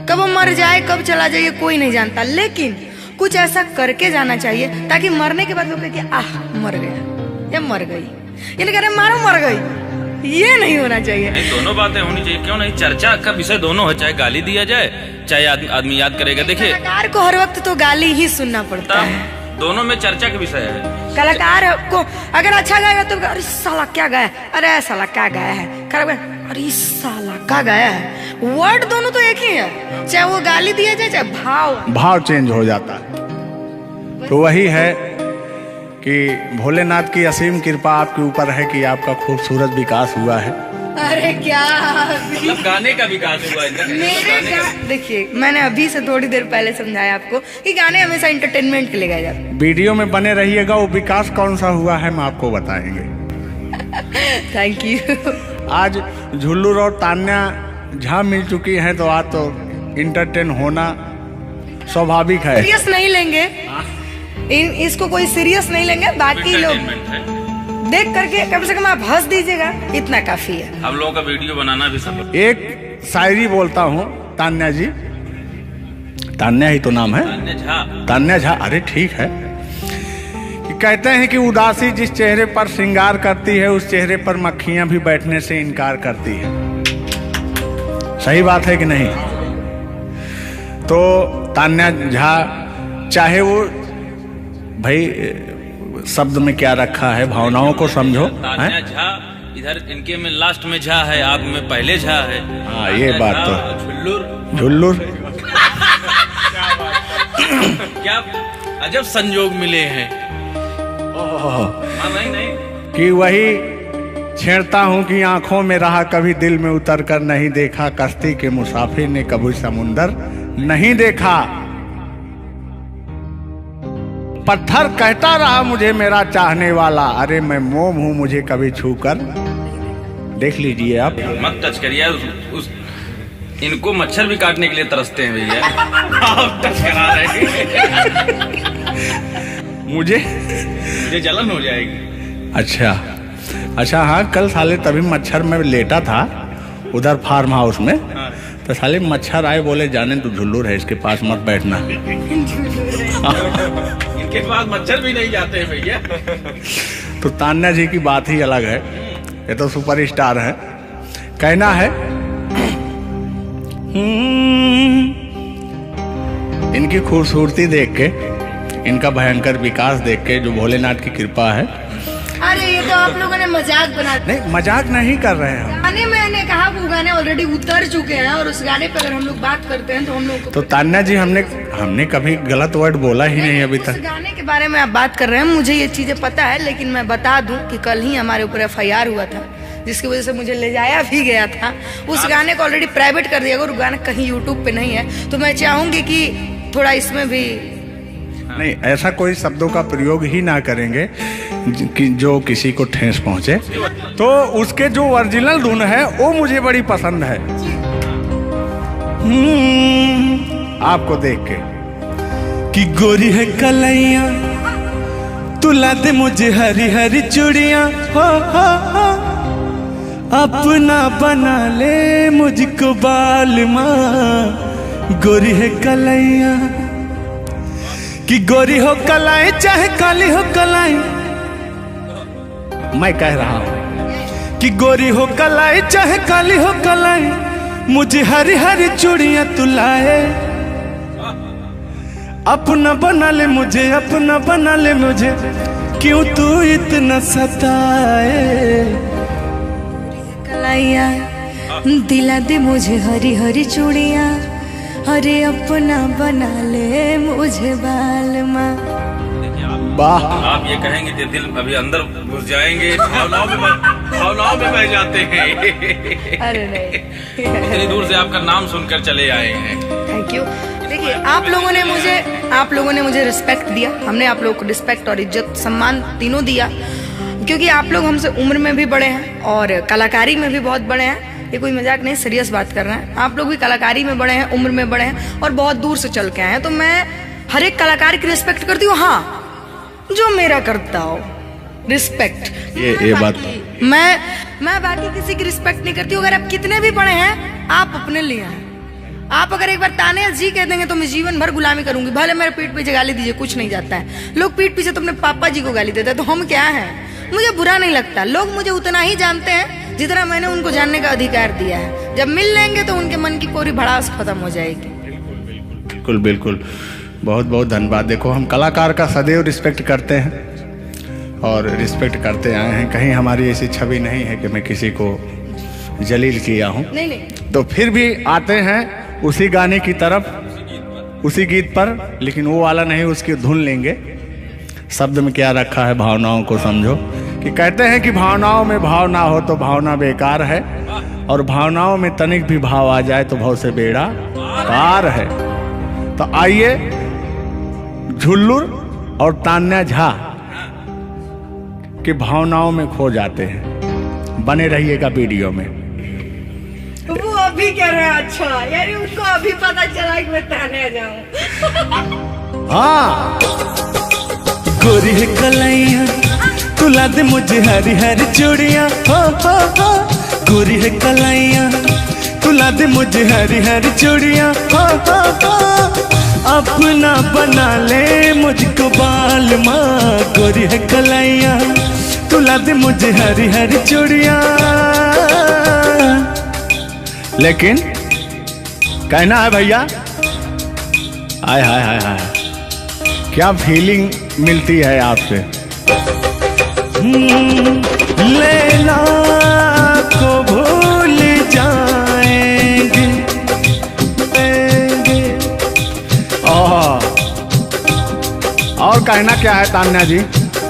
कब वो मर जाए कब चला जाए कोई नहीं जानता। लेकिन कुछ ऐसा करके जाना चाहिए ताकि मरने के बाद वो कहे कि आह मर गया या मर गई, ये नहीं कह रहे मारो मर गई, ये नहीं होना चाहिए। नहीं, दोनों बातें होनी चाहिए, क्यों नहीं। चर्चा का विषय दोनों है, चाहे गाली दिया जाए चाहे आदमी याद करेगा। देखिए कलाकार को हर वक्त तो गाली ही सुनना पड़ता है, दोनों में चर्चा का विषय है। कलाकार को अगर अच्छा गाएगा तो अरे साला क्या गाया, अरे साला क्या गाया है, खराब गाया, अरे साला क्या गाया है। वर्ड दोनों तो एक ही है, चाहे वो गाली दिया जाए चाहे भाव चेंज हो जाता है। तो वही है कि भोलेनाथ की असीम कृपा आपके ऊपर है कि आपका खूबसूरत विकास हुआ है। अरे क्या मतलब गाने का विकास हुआ है। देखिए मैंने अभी से थोड़ी देर पहले समझाया आपको कि गाने हमेशा इंटरटेनमेंट के लिए गाए जाते हैं। वीडियो में बने रहिएगा, वो विकास कौन सा हुआ है हम आपको बताएंगे। Thank you. आज झुल्लूर और तान्या झा मिल चुकी हैं, तो आज तो इंटरटेन होना स्वाभाविक है। सीरियस नहीं लेंगे, इसको कोई सीरियस नहीं लेंगे। बाकी लोग देख करके कम से कम आप हंस दीजिएगा, इतना काफी है। हम लोगों का वीडियो बनाना भी सब। एक शायरी बोलता हूँ तान्या जी, तान्या ही तो नाम है, तान्या झा। अरे ठीक है। कि कहते हैं कि उदासी जिस चेहरे पर श्रृंगार करती है, उस चेहरे पर मक्खियां भी बैठने से इनकार करती है। सही बात है कि नहीं। तो तान्या झा, चाहे वो भाई शब्द में क्या रखा है, भावनाओं को समझो। तान्या झा इधर इनके में लास्ट में झा है, आप में पहले झा है। हाँ ये बात तो झुल्लुर क्या अजब संजोग मिले हैं। नहीं कि वही छेड़ता हूँ कि आंखों में रहा कभी दिल में उतर कर नहीं देखा, कश्ती के मुसाफिर ने कभी समुंदर नहीं देखा। पत्थर कहता रहा मुझे मेरा चाहने वाला, अरे मैं मोम हूं मुझे कभी छूकर देख लीजिए आप। मत टच करिए इनको, मच्छर भी काटने के लिए तरसते हैं भैया। आप टच करा रहे हैं। मुझे जलन हो जाएगी। अच्छा हाँ, कल साले तभी मच्छर में लेटा था उधर फार्म हाउस में। हाँ। तो साले मच्छर आए, बोले जाने तू झुल्लूर है, इसके पास मत बैठना। इनके पास मच्छर भी नहीं जाते हैं भैया। तो तान्या जी की बात ही अलग है, ये तो सुपरस्टार है। कहना है इनकी खूबसूरती देख के, इनका भयंकर विकास देख के, जो भोलेनाथ की कृपा है। अरे ये तो आप लोगों ने मजाक बना दिया। नहीं, मजाक नहीं कर रहे हैं। गाने मैंने कहा वो गाने ऑलरेडी उतर चुके हैं, और उस गाने पे अगर हम लोग बात करते हैं तो हम लोग तो तान्या जी हमने कभी गलत वर्ड बोला ही नहीं अभी तक। उस गाने के बारे में आप बात कर रहे हैं, मुझे ये चीजें पता है, लेकिन मैं बता दूं कि कल ही हमारे ऊपर FIR हुआ था, जिसकी वजह से मुझे ले जाया भी गया था। उस गाने को ऑलरेडी प्राइवेट कर दिया, और गाना कहीं यूट्यूब पे नहीं है। तो मैं चाहूंगी कि थोड़ा इसमें भी नहीं, ऐसा कोई शब्दों का प्रयोग ही ना करेंगे कि जो किसी को ठेस पहुंचे। तो उसके जो ओरिजिनल धुन है वो मुझे बड़ी पसंद है। आपको देख के कि गोरी है कलैया, तुला दे मुझे हरी हरी चूड़ियां, हो अपना बना ले मुझको बाल माँ। गोरी है कलैया, कि गोरी हो कलाई चाहे काली हो कलाई, मैं कह रहा हूँ कि गोरी हो कलाई चाहे काली हो कलाई, मुझे हरी हरी चूड़ियां तू लाए, अपना बना ले मुझे, अपना बना ले मुझे, क्यों तू इतना सताए। कलाइया दिला दे मुझे हरी हरी चूड़ियां, अरे अपना बना ले मुझे बाल माँ। वाह, आप ये कहेंगे कि दिल अभी अंदर घुस जाएंगे, भावनाओं में बह जाते हैं। अरे नहीं, इतनी दूर से आपका नाम सुनकर चले आए हैं। Thank you. देखिए आप लोगों ने मुझे रिस्पेक्ट दिया, हमने आप लोगों को रिस्पेक्ट और इज्जत सम्मान तीनों दिया, क्योंकि आप लोग हमसे उम्र में भी बड़े हैं और कलाकारी में भी बहुत बड़े हैं। ये कोई मजाक नहीं, सीरियस बात कर रहे हैं। आप लोग भी कलाकारी में बड़े हैं, उम्र में बड़े हैं और बहुत दूर से चल के आए हैं। तो मैं हर एक कलाकार की रिस्पेक्ट करती हूँ, हाँ जो मेरा करता हो रिस्पेक्ट। ये बात मैं बाकी किसी की रिस्पेक्ट नहीं करती हूँ। अगर आप कितने भी बड़े हैं, आप अपने लिए हैं। आप अगर एक बार तान्या जी कह देंगे तो मैं जीवन भर गुलामी करूंगी, भले मेरे पीठ पीछे गाली दीजिए, कुछ नहीं जाता है। लोग पीठ पीछे तो अपने पापा जी को गाली देते हैं, तो हम क्या हैं? मुझे बुरा नहीं लगता। लोग मुझे उतना ही जानते हैं जितना मैंने उनको जानने का अधिकार दिया है। जब मिल लेंगे तो उनके मन की पूरी भड़ास खत्म हो जाएगी। बिल्कुल बिल्कुल, बहुत बहुत धन्यवाद। देखो, हम कलाकार का सदैव रिस्पेक्ट करते हैं और रिस्पेक्ट करते आए हैं। कहीं हमारी ऐसी छवि नहीं है कि मैं किसी को जलील किया हूँ। नहीं नहीं, तो फिर भी आते हैं उसी गाने की तरफ, उसी गीत पर, लेकिन वो वाला नहीं, उसकी धुन लेंगे। शब्द में क्या रखा है, भावनाओं को समझो। कि कहते हैं कि भावनाओं में भाव ना हो तो भावना बेकार है, और भावनाओं में तनिक भी भाव आ जाए तो भाव से बेड़ा पार है। तो आइए, झुल्लुर और तान्या झा की भावनाओं में खो जाते हैं। बने रहिएगा वीडियो में। वो अभी कह रहे हैं अच्छा, यानी उनको अभी पता चला कि मैं तान्या जाऊं। हाँ, गोरी है कलाइया तुला दे मुझे हरी हरी चूड़ियां, हो गोरी है कलाइया तुला दे मुझे हरी हरी चूड़ियां, हो अपना बना ले मुझको बाल माँ। गोरी है कलाइया तुला दे मुझे हरी हरी चूड़ियां। लेकिन कहना है भैया, हाय हाय हाय हाय, क्या फीलिंग मिलती है आपसे। लैला को भूल जाएंगे। और कहना क्या है तान्या जी।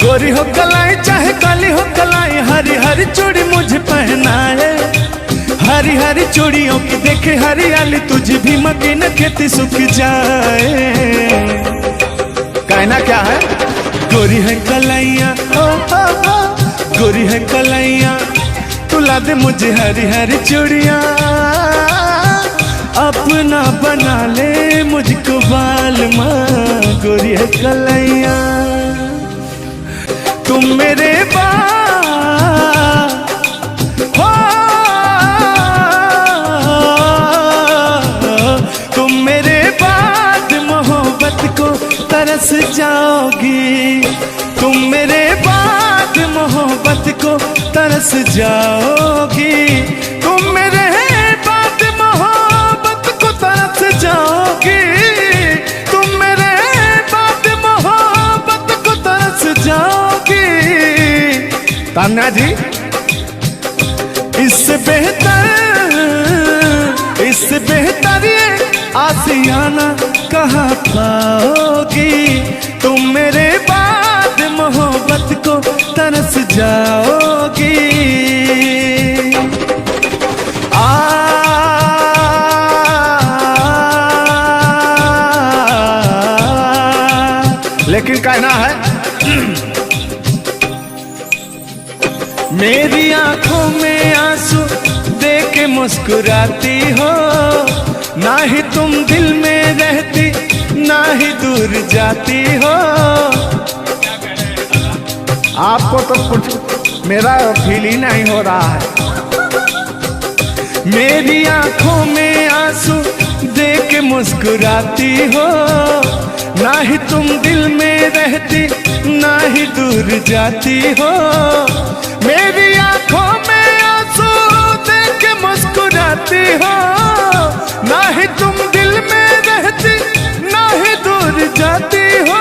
गोरी हो कलाई चाहे काली हो कलाई, हरी हरी चूड़ी मुझे पहनाए। हरी हरी चूड़ियों की देखे हरियाली, तुझे भी मकीन खेती सूख जाए। कहना क्या है। गोरी है कलाइया, गोरी है कलाइया तुला दे मुझे हरी हरी चूड़ियां। अपना बना ले मुझको बाल माँ। गोरी है कलाइया तुम मेरे तुम मेरे बाद मोहब्बत को तरस जाओगी। तुम मेरे बाद मोहब्बत को तरस जाओगी। तुम मेरे बाद मोहब्बत को तरस जाओगी। तुम मेरे बाद मोहब्बत को तरस जाओगी। तान्या जी, इससे बेहतर ये आसियाना कहाँ पाओगी। तुम मेरे बाद मोहब्बत को तरस जाओगी। लेकिन कहना है मेरी आंखों में आंसू देख के मुस्कुराती हो। ना ही तुम दिल में रहती, ना ही दूर जाती हो। आपको तो कुछ मेरा फील ही नहीं हो रहा है। मेरी आंखों में आंसू देख के मुस्कुराती हो। ना ही तुम दिल में रहती, ना ही दूर जाती हो। मेरी आंखों में आंसू देख के मुस्कुराती हो। ना ही तुम दिल में रहती, ना ही दूर जाती हो।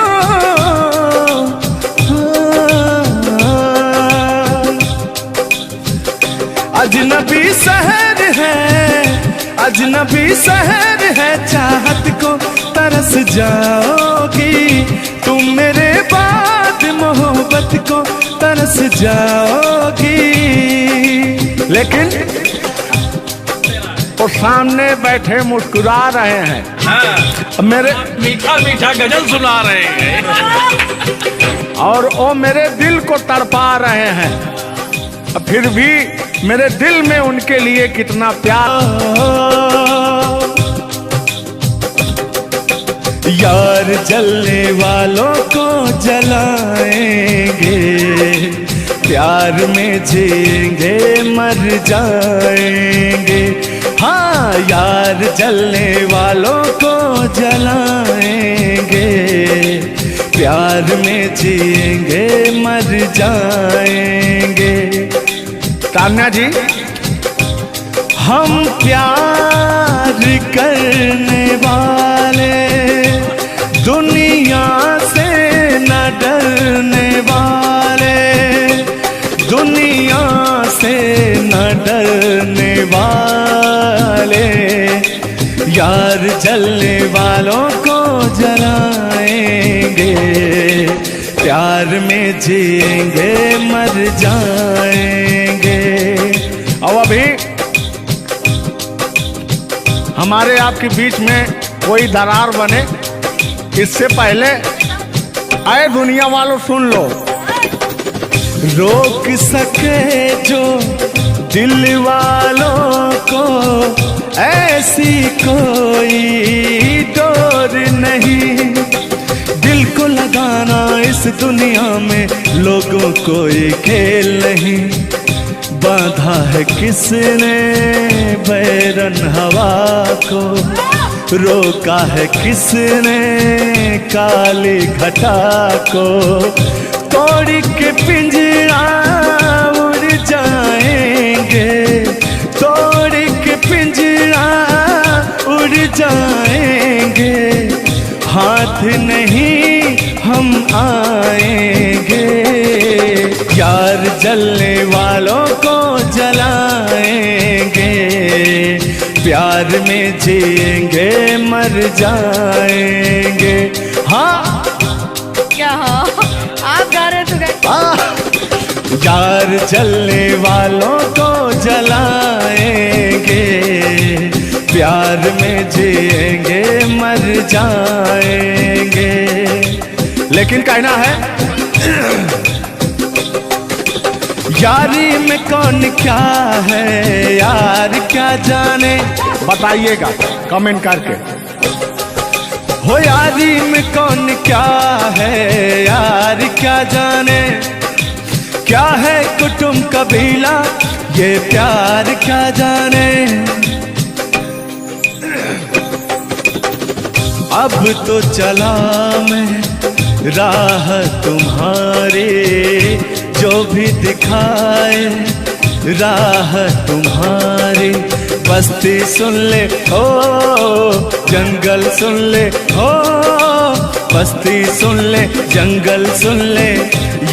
अजनबी शहर है, अजनबी शहर है, चाहत को तरस जाओगी। तुम मेरे बाद मोहब्बत को तरस जाओगी। लेकिन वो सामने बैठे मुस्कुरा रहे हैं। हाँ, मेरे मीठा मीठा गजल सुना रहे हैं और वो मेरे दिल को तड़पा रहे हैं। फिर भी मेरे दिल में उनके लिए कितना प्यार। यार जलने वालों को जलाएंगे, प्यार में जिएंगे मर जाएंगे। हाँ, यार जलने वालों को जलाएंगे, प्यार में जिएंगे मर जाएंगे। तान्या जी, हम प्यार करने वाले दुनिया से न डरने वाले, दुनिया से न डरने वाले, यार जलने वालों को जलाएंगे, प्यार में जिएंगे मर जाएंगे। और अभी हमारे आपके बीच में कोई दरार बने इससे पहले आए दुनिया वालों सुन लो। रोक सके जो दिल वालों को ऐसी कोई डोर नहीं, दिल को लगाना इस दुनिया में लोगों कोई खेल नहीं, बांधा है किसने बैरन हवा को, रोका है किसने काली घटा को, तोड़ के पिंजरा उड़ जाएंगे, तोड़ के पिंजरा उड़ जाएंगे, हाथ नहीं हम आएंगे, यार जलने वालों को जलाएंगे, प्यार में जिएंगे मर जाएंगे। हाँ क्या हाँ आप गा रहे तो गाइए। यार जलने वालों को जलाएंगे, प्यार में जिएंगे मर जाएंगे। लेकिन कहना है यारी में कौन क्या है यार क्या जाने, बताइएगा कमेंट करके। हो यारी में कौन क्या है यार क्या जाने, क्या है कुटुंब कबीला ये प्यार क्या जाने, अब तो चला मैं राह तुम्हारी, जो भी दिखाए राह तुम्हारी, बस्ती सुन ले हो जंगल सुन ले हो, बस्ती सुन ले जंगल सुन ले,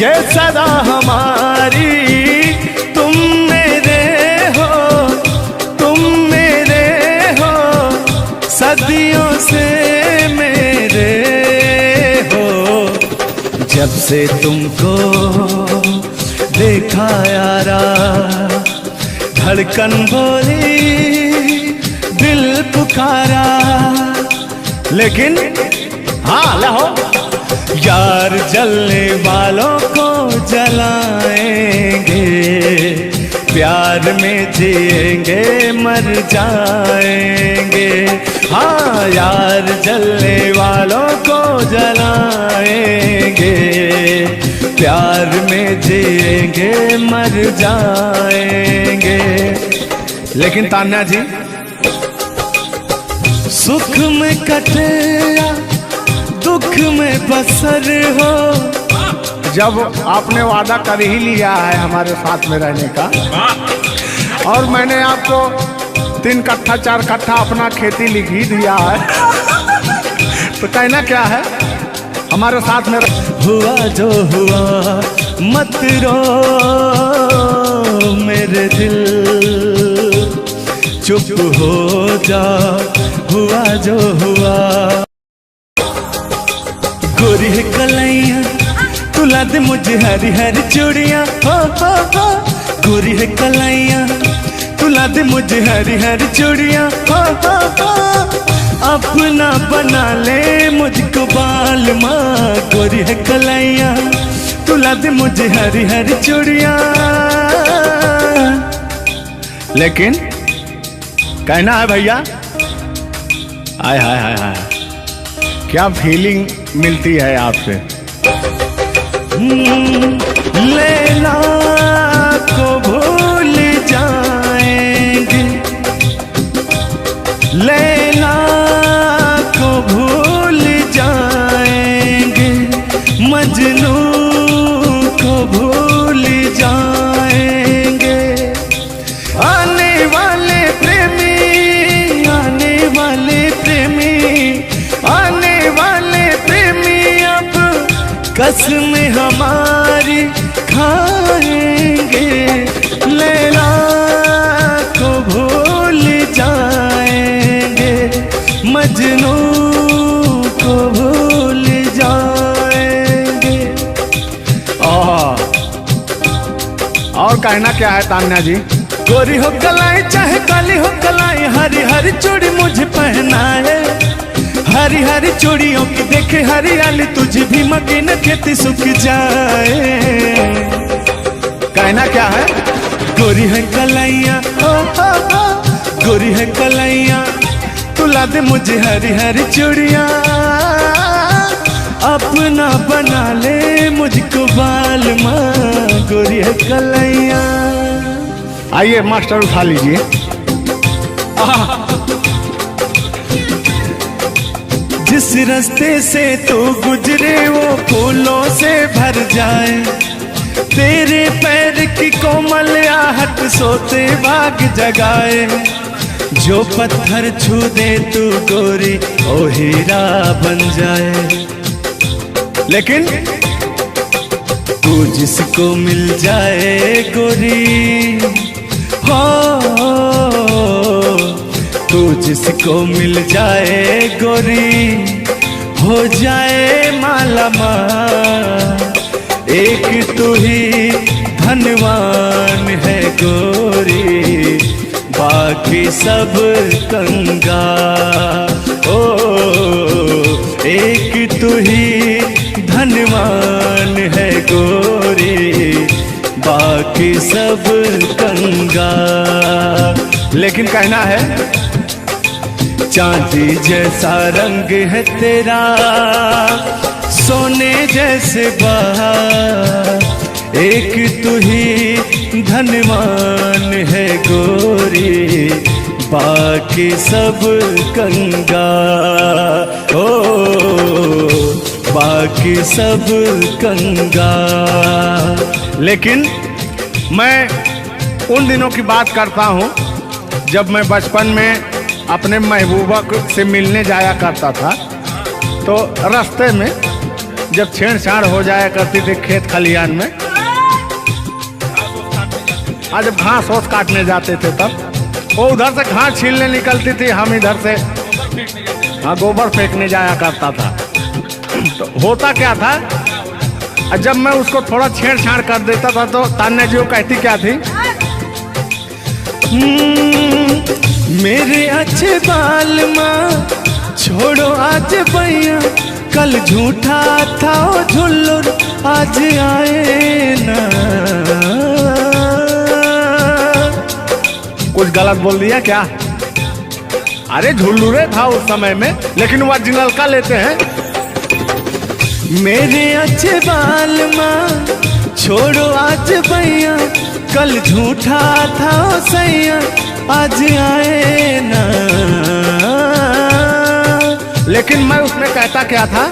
ये सदा हमारी, तुम मेरे हो तुम मेरे हो, सदियों से मेरे हो, जब से तुमको देखा यारा, धड़कन बोली दिल पुकारा, लेकिन हाँ लहो यार जलने वालों को जलाएंगे, प्यार में जिएंगे मर जाएंगे। हाँ यार जलने वालों को जलाएंगे, प्यार में जिएंगे मर जाएंगे। लेकिन तान्या जी, सुख में कटे या दुख में बसर हो, जब आपने वादा कर ही लिया है हमारे साथ में रहने का, और मैंने आपको 3 कट्ठा 4 कट्ठा अपना खेती लिख ही दिया है, तो कहना क्या है हमारे साथ में हुआ जो हुआ मत रो मेरे दिल, चुप हो जा हुआ जो हुआ, गोरी है कलैया तुला दे मुझे हरी हरी चूड़ियाँ, हो गोरी है कलैया तुला दे मुझे हरी हरी चूड़ियाँ, हो अपना बना ले मुझको बाल माँ, गोरी है कलैया तुला दे मुझे हरी हरी चूड़ियाँ। लेकिन कहना है भैया, हाय हाय हाय हाय, क्या फीलिंग मिलती है आपसे। लैला को भूल जाएंगे, लैला को भूल जाएंगे, मजनू को भूल जाएंगे, कसम हमारी खाएंगे, लैला को भूल जाएंगे, मजनू को भूल जाएंगे। और कहना क्या है तान्या जी? गोरी हो कलाई चाहे काली हो कलाई, हरी हरी चूड़ी मुझे पहनाए, हरी हरी चूड़ियों की देखे हरियाली, तुझे भी मकीन खेती सूख जाए। कहना क्या है? गोरी है कलाइया, गोरी है कलाइया, तुला दे मुझे हरी हरी चूड़ियाँ, अपना बना ले मुझको बाल माँ, गोरी है कलाइया। आइए मास्टर उठा लीजिए। जिस रास्ते से तू गुजरे वो फूलों से भर जाए, तेरे पैर की कोमल आहट सोते भाग जगाए, जो पत्थर छू दे तू गोरी ओ हीरा बन जाए। लेकिन तू जिसको मिल जाए गोरी, हो तू जिसको मिल जाए गोरी, हो जाए माला माल, एक तू ही धनवान है गोरी, बाकी सब कंगाल। ओ एक तू ही धनवान है गोरी, बाकी सब कंगाल। लेकिन कहना है चांदी जैसा रंग है तेरा, सोने जैसे बहार, एक तू ही धनवान है गोरी, बाकी सब कंगाल। ओ बाकी सब कंगाल। लेकिन मैं उन दिनों की बात करता हूँ जब मैं बचपन में अपने महबूबा से मिलने जाया करता था, तो रास्ते में जब छेड़छाड़ हो जाया करती थी खेत खलियान में, आज जब घास ओस काटने जाते थे तब वो उधर से घास छीलने निकलती थी, हम इधर से गोबर फेंकने जाया करता था। तो होता क्या था, जब मैं उसको थोड़ा छेड़छाड़ कर देता था तो तान्या जी वो कहती क्या थी? मेरे अच्छे बाल माँ छोड़ो आज भैया, कल झूठा था ओ झुल्लुर, आज आए ना। कुछ गलत बोल दिया क्या? अरे झुल्लुरे था उस समय में, लेकिन ओरिजिनल का लेते हैं। मेरे अच्छे बाल माँ छोड़ो आज भैया, कल झूठा था ओ सैया, आज आए ना। लेकिन मैं उसमें कहता क्या था?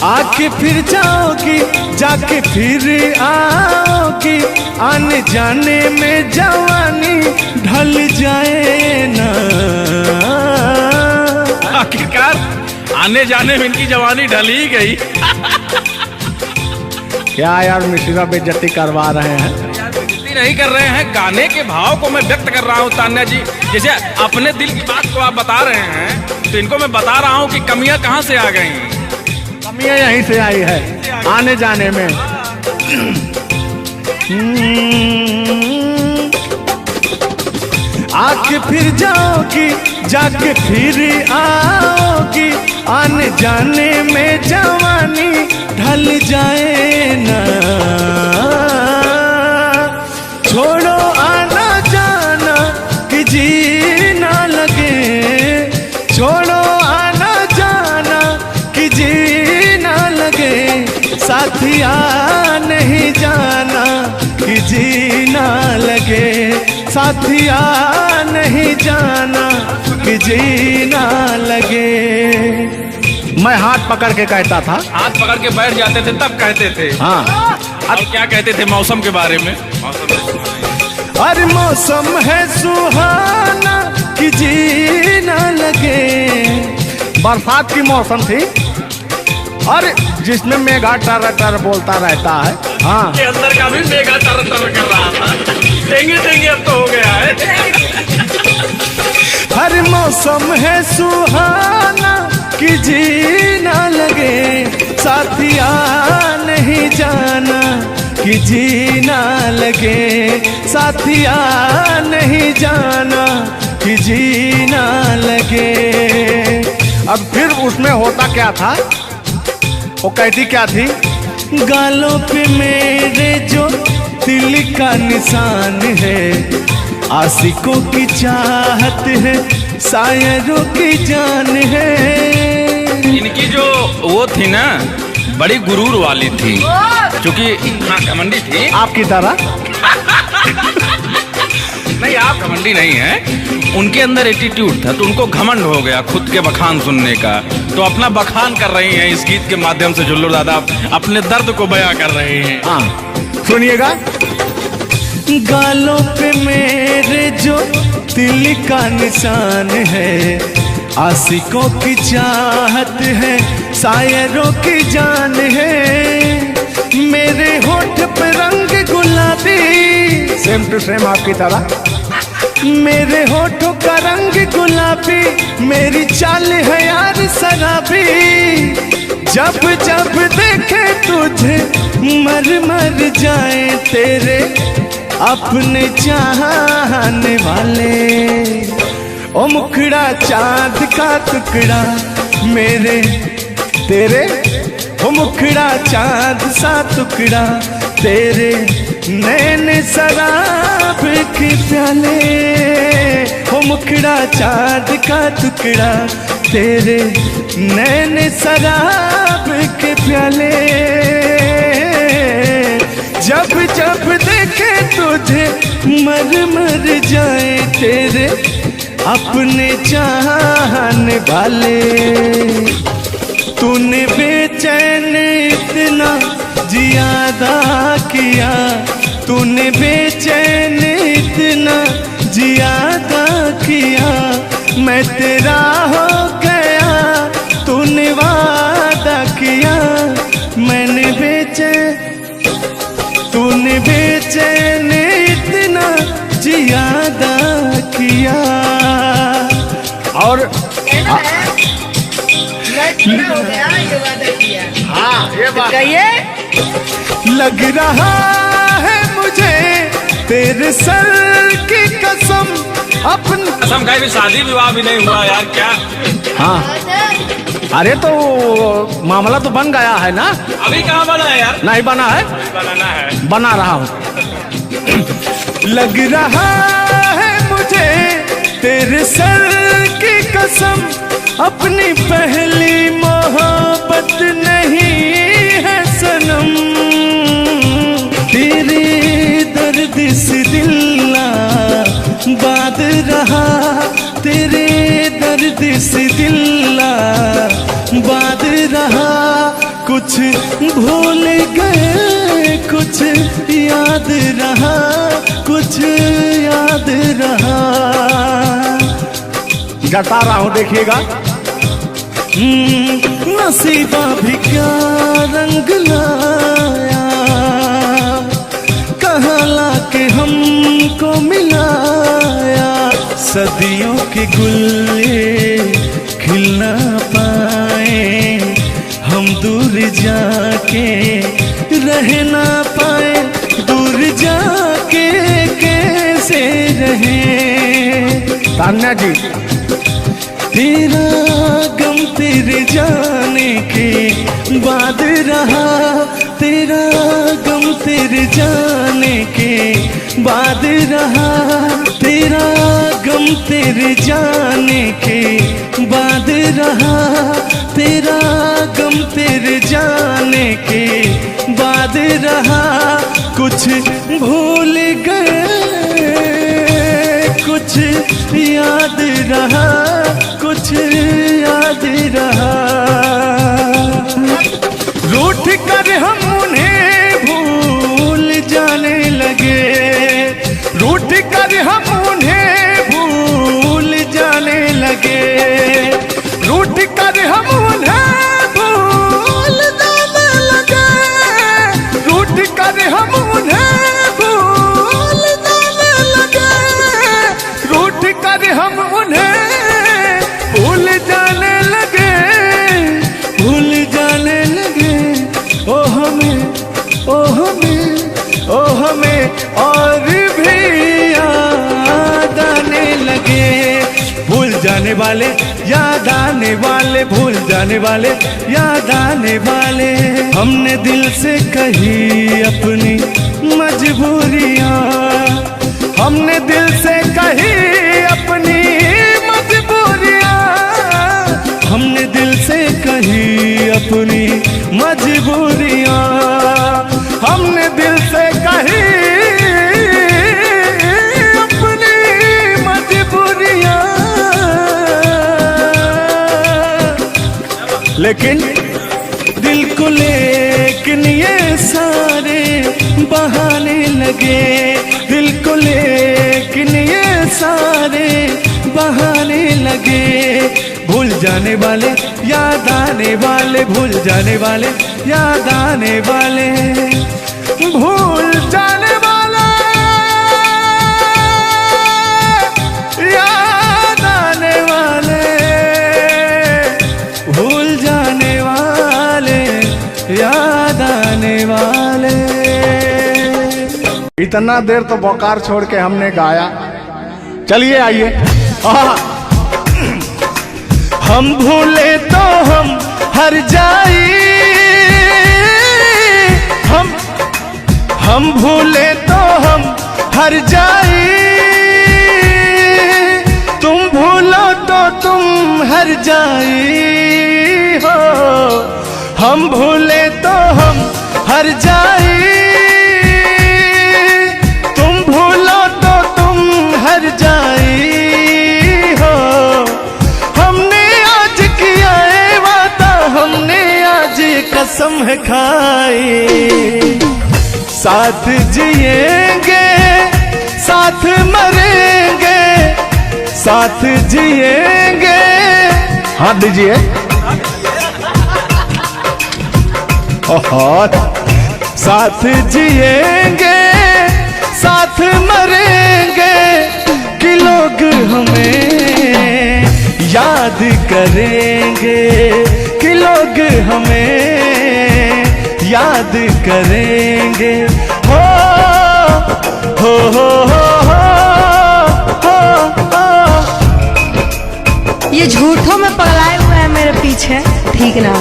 आके फिर जाओगी, जाके फिर आओगी, आने जाने में जवानी ढल जाए ना। आखिरकार आने जाने में इनकी जवानी ढल ही गई। क्या यार मिश्रा बेइज्जती करवा रहे हैं? बेइज्जती नहीं कर रहे हैं, गाने के भाव को मैं व्यक्त कर रहा हूँ तान्या जी। जैसे अपने दिल की बात को आप बता रहे हैं, तो इनको मैं बता रहा हूँ कि कमियां कहाँ से आ गई। कमियां यहीं से आई है आने जाने में। आके फिर जाओगी, जाके फिर आओगी, आने जाने में जवानी ढल जाए ना। छोड़ो आना जाना कि जी ना लगे, छोड़ो आना जाना कि जी ना लगे, साथिया नहीं जाना कि जी ना लगे, साथिया नहीं जाना कि जी ना लगे। मैं हाथ पकड़ के कहता था, हाथ पकड़ के बैठ जाते थे तब कहते थे। हाँ अब क्या कहते थे मौसम के बारे में? अरे मौसम है सुहाना कि जी ना लगे, बरसात की मौसम थी और जिसमें मेघा टर टर बोलता रहता है। हाँ, के अंदर का भी मेघा तर तर कर रहा था। देंगे देंगे अब तो हो गया है। हर मौसम है सुहाना कि जीना लगे, साथिया नहीं जाना कि जीना लगे, साथिया नहीं जाना कि जीना लगे। अब फिर उसमें होता क्या था, वो कहती क्या थी? गालों पे मेरे जो दिल का निशान है, आशिकों की चाहत है, शायरों की जान है। इनकी जो वो थी ना, बड़ी गुरूर वाली थी, क्योंकि हाँ घमंडी थी। आपकी तरह नहीं, आप घमंडी नहीं है, उनके अंदर एटीट्यूड था, तो उनको घमंड हो गया खुद के बखान सुनने का। तो अपना बखान कर रही हैं इस गीत के माध्यम से। जुल्लू दादा अपने दर्द को बयां कर रहे हैं। हाँ, सुनिएगा। गालों पे मेरे जो दिल का निशान है, आशिकों की चाहत है, शायरों की जान है। मेरे होठ पे रंग गुलाबी, सेम टू सेम आपकी तरह। मेरे होठों का रंग गुलाबी, मेरी चाल है यार शराबी। जब जब देखे तुझे मर मर जाए तेरे अपने चाहने वाले। ओ मुखड़ा चांद का टुकड़ा मेरे तेरे, ओ मुखड़ा चांद सा टुकड़ा तेरे, नैन शराब के प्याले। ओ मुखड़ा चांद का टुकड़ा तेरे, नैन शराब के प्याले। जब जब देखे तुझे मर मर जाए तेरे अपने चाहने वाले। तूने बेचैन इतना जियादा किया, तूने बेचैन इतना जियादा किया। मैं तेरा हो गया, तूने वादा किया। मैंने तूने बेचैन इतना जियादा किया। और हो गया, ये वादा किया। हाँ, ये बात कहिए। लग रहा है मुझे तेरे सर की कसम, अपन कसम खाई भी शादी विवाह भी नहीं हुआ यार, क्या? हाँ, अरे तो मामला तो बन गया है ना? अभी कहाँ बना है यार? नहीं बना है, बनाना है। बना रहा हूँ। लग रहा है मुझे तेरे सर की कसम, अपनी पहली मोहब्बत नहीं है सनम। तेरे दर्द से दिल बात रहा, तेरे दर्द से दिल बात रहा। कुछ भूल गए, कुछ याद रहा, कुछ याद रहा। जता रहा हूँ, देखिएगा। नसीबा भी क्या रंग लाया, कहाँ लाके हमको मिलाया। सदियों के गुल्ले खिल ना पाए, हम दूर जाके रह ना पाए। दूर जाके कैसे रहे तान्या जी। तेरा गम तेरे जाने के बाद रहा, तेरा गम तेरे जाने के बाद रहा। तेरा गम तेरे जाने के बाद रहा, तेरा गम तेरे जाने के बाद रहा। कुछ भूल गए, कुछ याद रहा, कुछ याद रहा। रूठ कर हम उन्हें भूल जाने लगे, रूठ कर हम उन्हें भूल जाने लगे। रूठ कर वाले, याद आने वाले, भूल जाने वाले, याद आने वाले। हमने दिल से कही अपनी मजबूरियां, हमने दिल से कही अपनी मजबूरियां, हमने दिल से कही अपनी मजबूरियां, हमने दिल से कही अपनी मजबूरियां। लेकिन दिल को लेकिन ये सारे बहाने लगे, दिल को लेकिन ये सारे बहाने लगे। भूल जाने वाले, याद आने वाले, भूल जाने वाले, याद आने वाले, भूल जाने वाले, याद आने वाले, भूल जाने वाले, याद आने वाले। इतना देर तो बोकार छोड़ के हमने गाया, चलिए आइए। हम भूले तो हम हर जाई, हम भूले तो हम हर जाई, तुम भूलो तो तुम हर जाई हो। हम भूले तो हम हर जाई, तुम भूलो तो तुम हर जाई हो। हमने आज किया है वादा, हमने आज कसम है खाई, साथ जिएंगे साथ मरेंगे, साथ जिएंगे। हाथ दीजिए। साथ जिएंगे साथ मरेंगे, कि लोग हमें याद करेंगे, कि लोग हमें याद करेंगे। हो हो हो हो हो हो। ये झूठों में पगलाए हुए हैं मेरे पीछे, ठीक ना।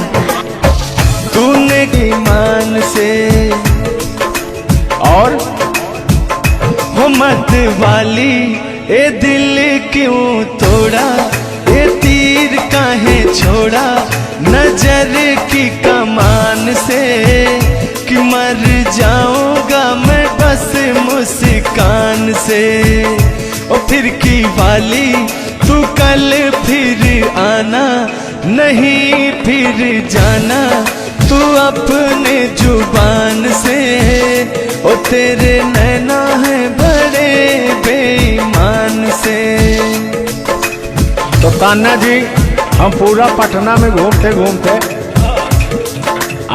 तूने ईमान से और हो मत वाली, ए दिल क्यों तोड़ा, ए तीर काहे छोड़ा, नजर की कमान से, कि मर जाऊंगा मैं बस मुस्कान से। ओ फिर की वाली, तू कल फिर आना, नहीं फिर जाना, तू अपने जुबान से। ओ तेरे नैना है बड़े बेईमान से। तो कान्हा जी, हम पूरा पटना में घूमते घूमते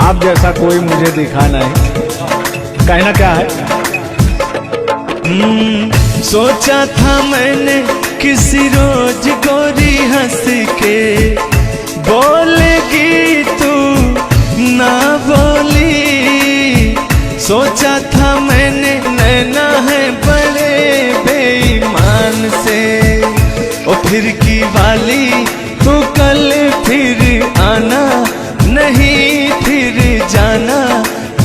आप जैसा कोई मुझे दिखा नहीं, कहना क्या है? सोचा था मैंने किसी रोज गोरी हंस के बोलेगी तू ना बोली, सोचा था मैंने नैना है बड़े बेईमान से। ओ फिर की वाली, तू कल फिर आना, नहीं फिर जाना,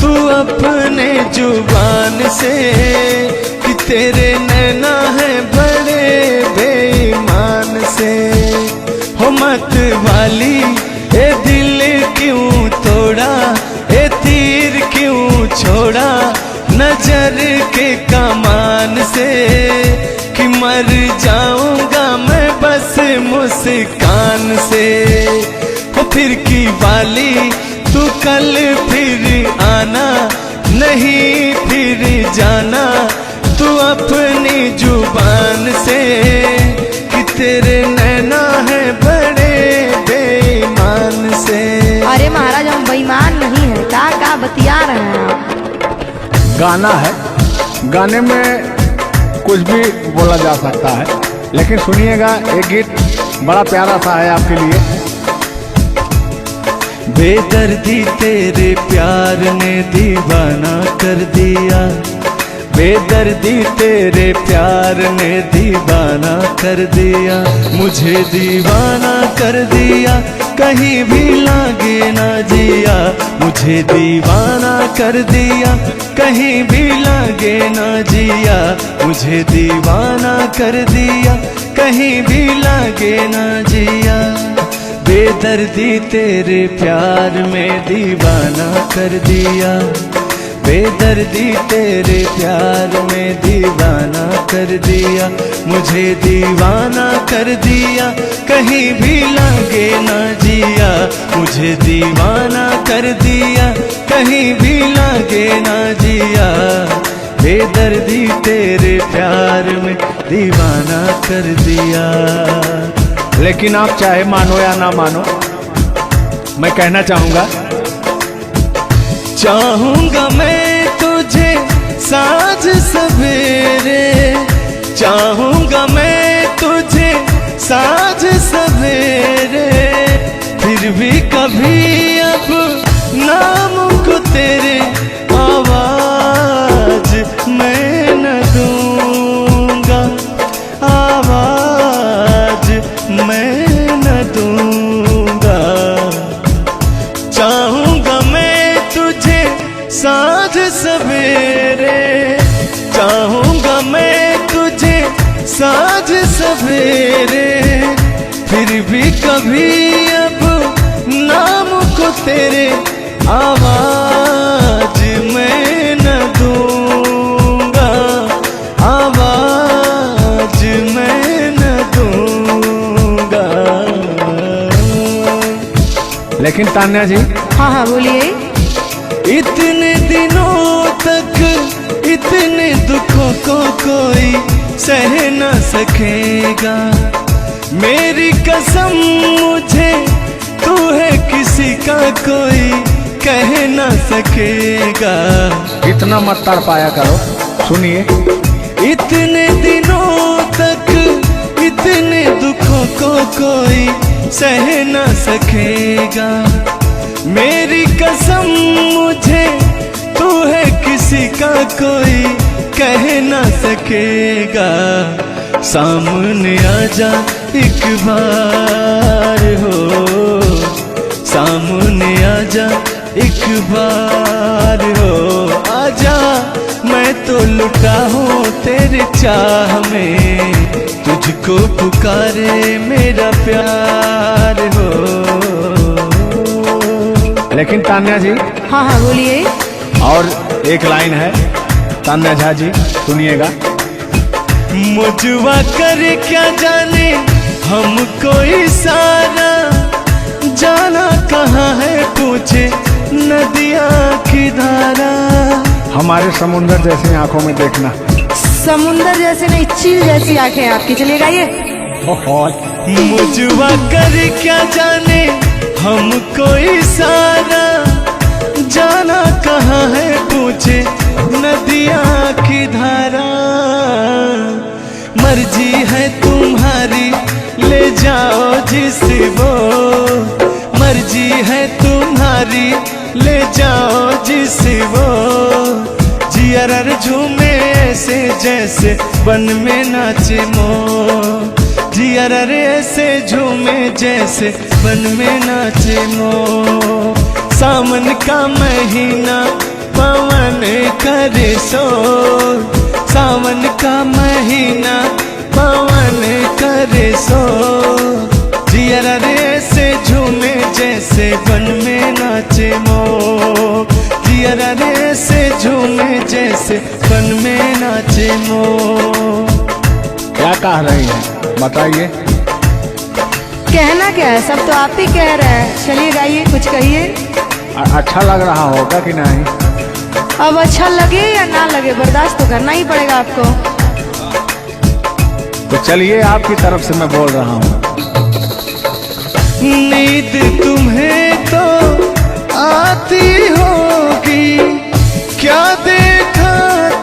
तू अपने जुबान से, कि तेरे नैना है बड़े बेईमान से। हो मत वाली, ए दिल क्यों तोड़ा, ए तीर क्यों छोड़ा, नजर के कमान से, कि मर जाऊंगा मैं बस मुस्कान से। हो फिर की वाली, तू कल फिर आना, नहीं फिर जाना, तू अपनी जुबान से, कि तेरे नैना है बड़े बेईमान से। अरे महाराज, हम बेईमान नहीं है, क्या बतिया रहे हैं आप? गाना है, गाने में कुछ भी बोला जा सकता है, लेकिन सुनिएगा, एक गीत बड़ा प्यारा सा है आपके लिए। बेदर्दी तेरे प्यार ने दीवाना कर दिया, बेदर्दी तेरे प्यार ने दीवाना कर दिया, मुझे दीवाना कर दिया, कहीं भी लागे ना जिया। मुझे दीवाना कर दिया, कहीं भी लागे ना जिया। मुझे दीवाना कर दिया, कहीं भी लागे ना जिया। बेदर्दी तेरे प्यार में दीवाना कर दिया, बेदर्दी तेरे प्यार में दीवाना कर दिया। मुझे दीवाना कर दिया, कहीं भी लागे ना जिया। मुझे दीवाना कर दिया, कहीं भी लागे ना जिया। बेदर्दी तेरे प्यार में दीवाना कर दिया। लेकिन आप चाहे मानो या ना मानो, मैं कहना चाहूंगा, चाहूंगा मैं तुझे साँझ सवेरे, चाहूंगा मैं तुझे साँझ सवेरे। फिर भी कभी अब नाम को तेरे आवाज मैं न दूंगा, आवाज मैं न दूंगा। चाहूंगा मैं तुझे साँझ सवेरे, चाहूंगा मैं तुझे साँझ सवेरे। फिर भी कभी अब नाम को तेरे आवाज मैं न दूंगा, आवाज मैं न दूंगा। लेकिन तान्या जी, हाँ हाँ बोलिए। इतने दिनों तक इतने दुखों को कोई सह न सकेगा। मेरी कसम मुझे तू है किसी का कोई कह न सकेगा। इतना मत तड़पाया करो, सुनिए। इतने दिनों तक इतने दुखों को कोई सह न सकेगा। मेरी कसम मुझे तू है किसी का कोई कह न सकेगा। सामने आजा एक बार हो, सामने आजा एक बार हो। आजा मैं तो लुटा हूँ तेरे चाह में, तुझको पुकारे मेरा प्यार हो। लेकिन तान्या जी, हाँ हाँ बोलिए। और एक लाइन है, तान्या झा जी सुनिएगा। मुझवा करे क्या जाने हमको इशारा, जाना कहाँ है पूछे नदिया की धारा। हमारे समुंदर जैसी आंखों में देखना। समुंदर जैसे नहीं, चील जैसी आंखें आपकी। चलिए गाइए। मुझवा करे क्या जाने हमको इशारा, जाना कहाँ है पूछे नदिया की धारा। मर्जी है तुम्हारी ले जाओ जिस वो, मर्जी है तुम्हारी ले जाओ जिस वो। जियर झूमे ऐसे जैसे बन में नाचे मोर, जियर ऐसे झूमे जैसे बन में नाचे मोर। सावन का महीना पवन करे शोर, सावन का महीना पवन करे शोर। जियर ऐसे झूमे जैसे बन में नाचे मोर, जियर ऐसे झूमे जैसे बन में नाचे मोर। क्या कह रही हैं बताइए। कहना क्या है, सब तो आप ही कह रहे हैं। चलिए गाइए, कुछ कहिए। अच्छा लग रहा होगा कि नहीं? अब अच्छा लगे या ना लगे, बर्दाश्त तो करना ही पड़ेगा आपको। तो चलिए, आपकी तरफ से मैं बोल रहा हूँ। नींद तुम्हें तो आती होगी, क्या देखा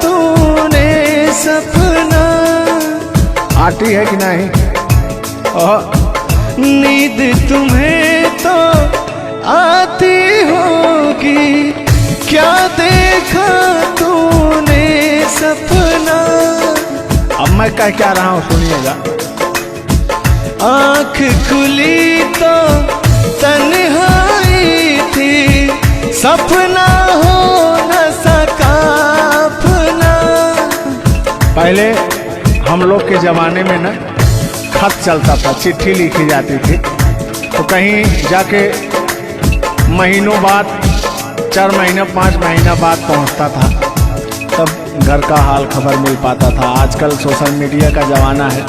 तूने सपना। आती है कि नहीं? नींद तुम्हें तो आती होगी, क्या देखा तूने सपना। अब मैं कह क्या रहा हूँ सुनिएगा। आँख खुली तो तन्हाई थी, सपना हो न सका अपना। पहले हम लोग के जमाने में ना खत चलता था, चिट्ठी लिखी जाती थी, तो कहीं जाके महीनों बाद, 4 महीना 5 महीना बाद पहुंचता था, तब घर का हाल खबर मिल पाता था। आजकल सोशल मीडिया का ज़माना है,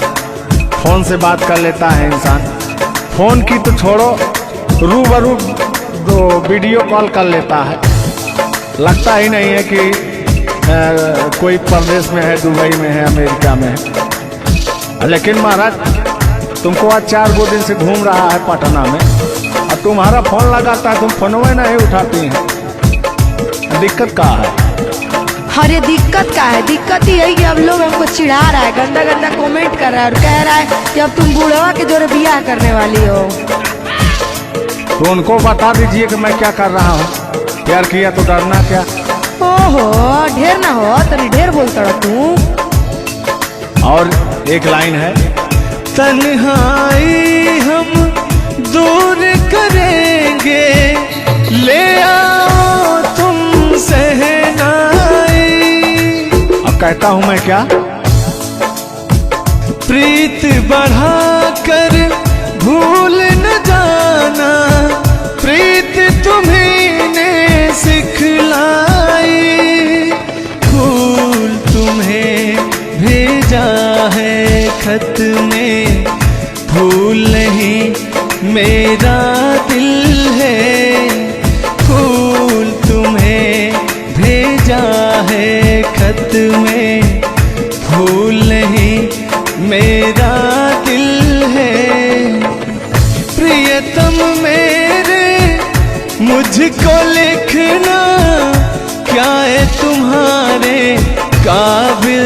फ़ोन से बात कर लेता है इंसान। फ़ोन की तो छोड़ो, रूबरू वीडियो कॉल कर लेता है। लगता ही नहीं है कि कोई प्रदेश में है, दुबई में है, अमेरिका में है। लेकिन महाराज तुमको आज 4 दिन से घूम रहा है पटना में, और तुम्हारा फोन लगाता है, तुम फोनवे नहीं उठाती हैं। दिक्कत कहाँ है? अरे दिक्कत का है? दिक्कत ही यही कि अब लोग हमको चिढ़ा रहा है, गंदा गंदा कमेंट कर रहा है और कह रहा है कि अब तुम बूढ़वा के जोरे बियाह करने वाली हो। तो उनको बता दीजिए कि मैं क्या कर रहा हूँ। प्यार किया तो डरना क्या? ओहो, ढेर ना हो तनी ढेर बोलता रहा तू। और एक लाइन है, तन्हाई हम दूर करेंगे, ले आओ तुम सहनाई। अब कहता हूँ मैं क्या? प्रीत बढ़ाकर भूल न जाना, प्रीत तुम्हीं ने सिखलाई। फूल तुम्हें भेजा है खत में, फूल नहीं मेरा दिल है। फूल तुम्हें भेजा है खत में, फूल नहीं मेरा दिल है। प्रियतम मेरे मुझको लिखना, क्या है तुम्हारे काबिल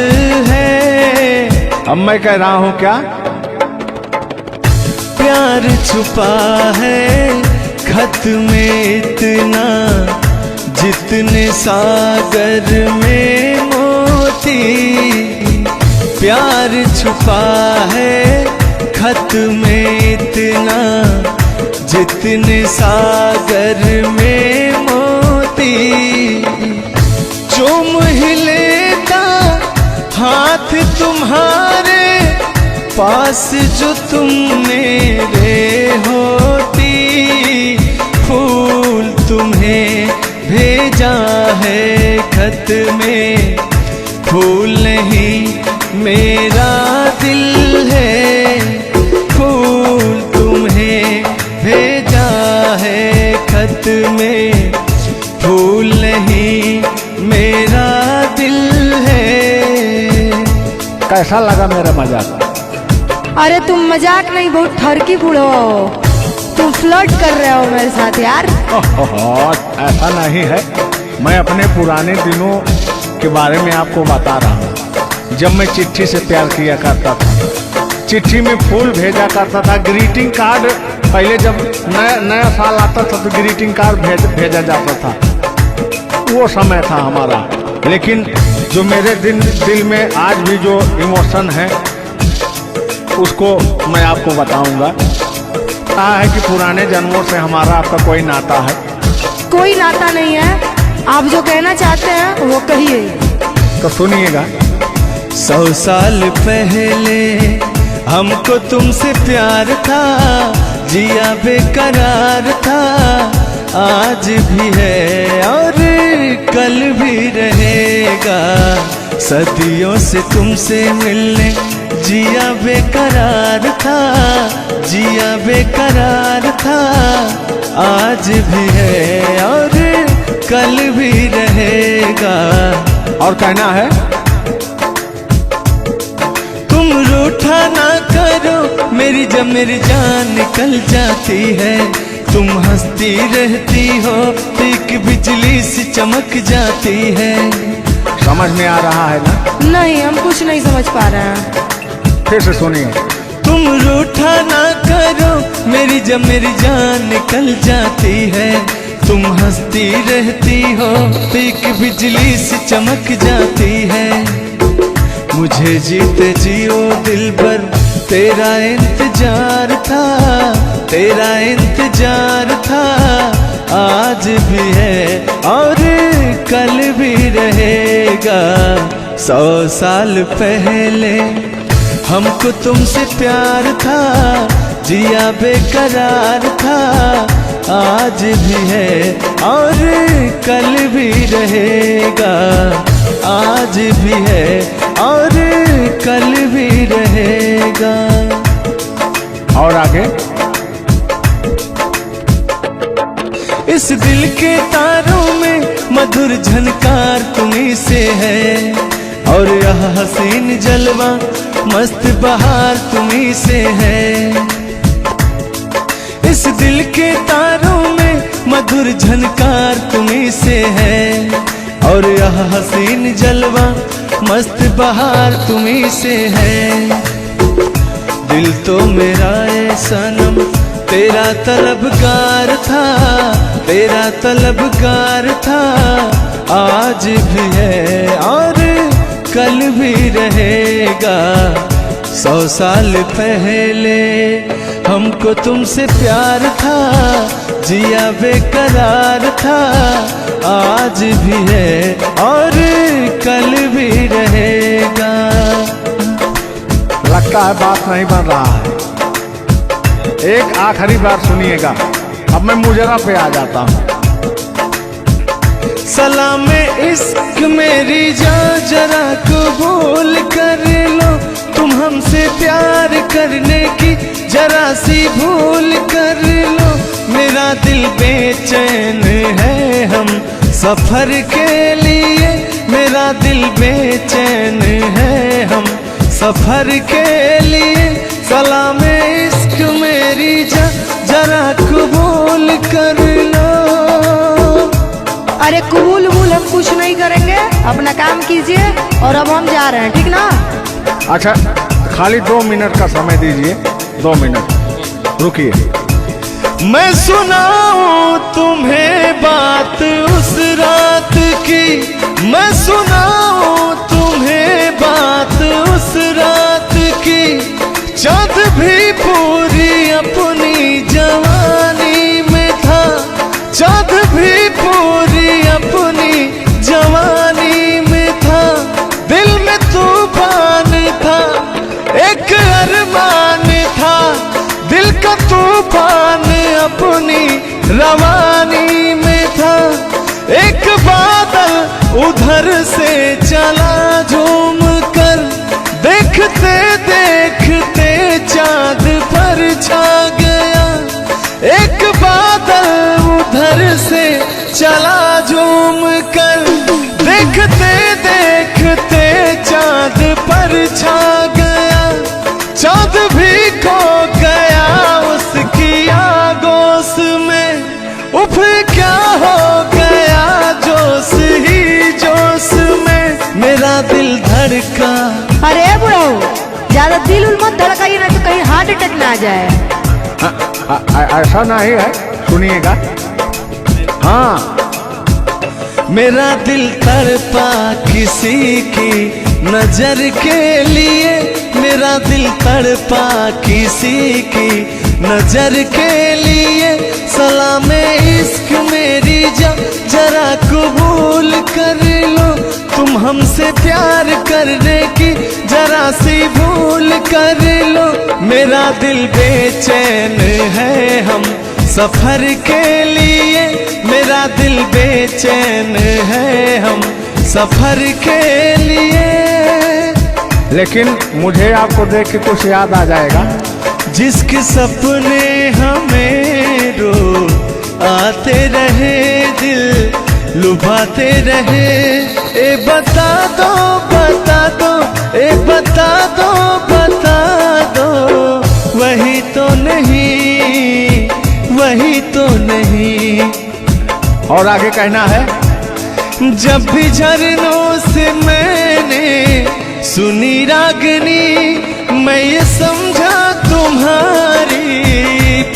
है। अब मैं कह रहा हूँ क्या? प्यार छुपा है खत में इतना, जितने सागर में मोती। प्यार छुपा है खत में इतना, जितने सागर में मोती। चूम ही लेता हाथ तुम्हारे, पास जो तुमने रे होती। फूल तुम्हें भेजा है खत में, फूल नहीं मेरा दिल है। फूल तुम्हें भेजा है खत में, फूल नहीं मेरा दिल है। कैसा लगा मेरा मजाक? अरे तुम मजाक नहीं, बहुत ठरकी बूढ़ो हो। तुम फ्लर्ट कर रहे हो मेरे साथ यार। ऐसा नहीं है, मैं अपने पुराने दिनों के बारे में आपको बता रहा हूँ। जब मैं चिट्ठी से प्यार किया करता था, चिट्ठी में फूल भेजा करता था, ग्रीटिंग कार्ड। पहले जब नया साल आता था तो ग्रीटिंग कार्ड भेजा जाता था, वो समय था हमारा। लेकिन जो मेरे दिल में आज भी जो इमोशन है, उसको मैं आपको बताऊंगा। कहा है कि पुराने जन्मों से हमारा आपका कोई नाता है। कोई नाता नहीं है, आप जो कहना चाहते हैं वो कहिए। तो सुनिएगा। 100 साल पहले हमको तुमसे प्यार था, जिया बेकरार था, आज भी है और कल भी रहेगा। सदियों से तुमसे मिलने जिया बेकरार था, जिया बेकरार था, आज भी है और कल भी रहेगा। और कहना है, तुम रूठा ना करो मेरी, जब मेरी जान निकल जाती है। तुम हंसती रहती हो, एक बिजली सी चमक जाती है। समझ में आ रहा है ना? नहीं, हम कुछ नहीं समझ पा रहे हैं। फिर से सुनिए। तुम रूठा ना करो मेरी, जब मेरी जान निकल जाती है। तुम हंसती रहती हो तो एक बिजली सी चमक जाती है। मुझे जीते जियो दिल भर तेरा इंतजार था, तेरा इंतजार था, आज भी है और कल भी रहेगा। 100 साल पहले हमको तुमसे प्यार था, जिया बेकरार था, आज भी है और कल भी रहेगा। आज भी है और कल भी रहेगा। और आगे इस दिल के तारों में मधुर झनकार तुम्हीं से है, और यह हसीन जलवा मस्त बहार तुम्हीं से है। इस दिल के तारों में मधुर झनकार तुम्हीं से है, और यह हसीन जलवा मस्त बहार तुम्हीं से है। दिल तो मेरा ए सनम तेरा तलबगार था, तेरा तलबगार था, आज भी है और कल भी रहेगा। 100 साल पहले हमको तुमसे प्यार था, जिया बेकरार था, आज भी है और कल भी रहेगा। लगता है बात नहीं बन रहा है। एक आखिरी बार सुनिएगा, अब मैं मुजरा पे आ जाता हूँ। सलाम इश्क मेरी जान जरा कबूल कर लो, तुम हमसे प्यार करने की जरा सी भूल कर लो। मेरा दिल बेचैन है हम सफर के लिए, मेरा दिल बेचैन है हम सफर के लिए। सलाम इश्क मेरी जरा कबूल कर लो। अरे कबूल वबूल हम कुछ नहीं करेंगे, अपना काम कीजिए और अब हम जा रहे हैं, ठीक ना? अच्छा, खाली 2 मिनट का समय दीजिए, 2 मिनट रुकिए। मैं सुनाऊं तुम्हें बात उस रात की, मैं सुनाऊं तुम्हें बात उस रात की। चाँद भी पूरी अपनी जवानी में था, चाँद भी पूरी अपनी जवानी में था। दिल में तूफान था, एक अरमान था, दिल का तूफान अपनी रवानी में था। एक बादल उधर से चला झूम कर, देखते देखते चाँद पर छा गया। एक बादल उधर से चला झूम कर, देखते देखते चाँद पर छा गया। चाँद भी खो गया उसकी आगोश में, उफ क्या हो गया जोश ही जोश में। मेरा दिल धड़का। अरे बुढ़ाओ, ज्यादा दिल उल मत धड़काइए ना तो कहीं हार्ट अटैक ना आ जाए। ऐसा नहीं है, सुनिएगा। हाँ, मेरा दिल तड़पा किसी की नजर के लिए, मेरा दिल तड़पा किसी की नजर के लिए। सलाम इश्क मेरी जरा कबूल कर लो, तुम हमसे प्यार करने की जरा सी भूल कर लो। मेरा दिल बेचैन है हम सफर के लिए, मेरा दिल बेचैन है हम सफर के लिए। लेकिन मुझे आपको देख के कुछ याद आ जाएगा। जिसके सपने हमें रो आते रहे, दिल लुभाते रहे। ए बता दो बता दो, ए बता दो बता दो, वही तो नहीं, वही तो नहीं। और आगे कहना है, जब भी झरनों से मैंने सुनी रागनी, मैं ये समझा तुम्हारी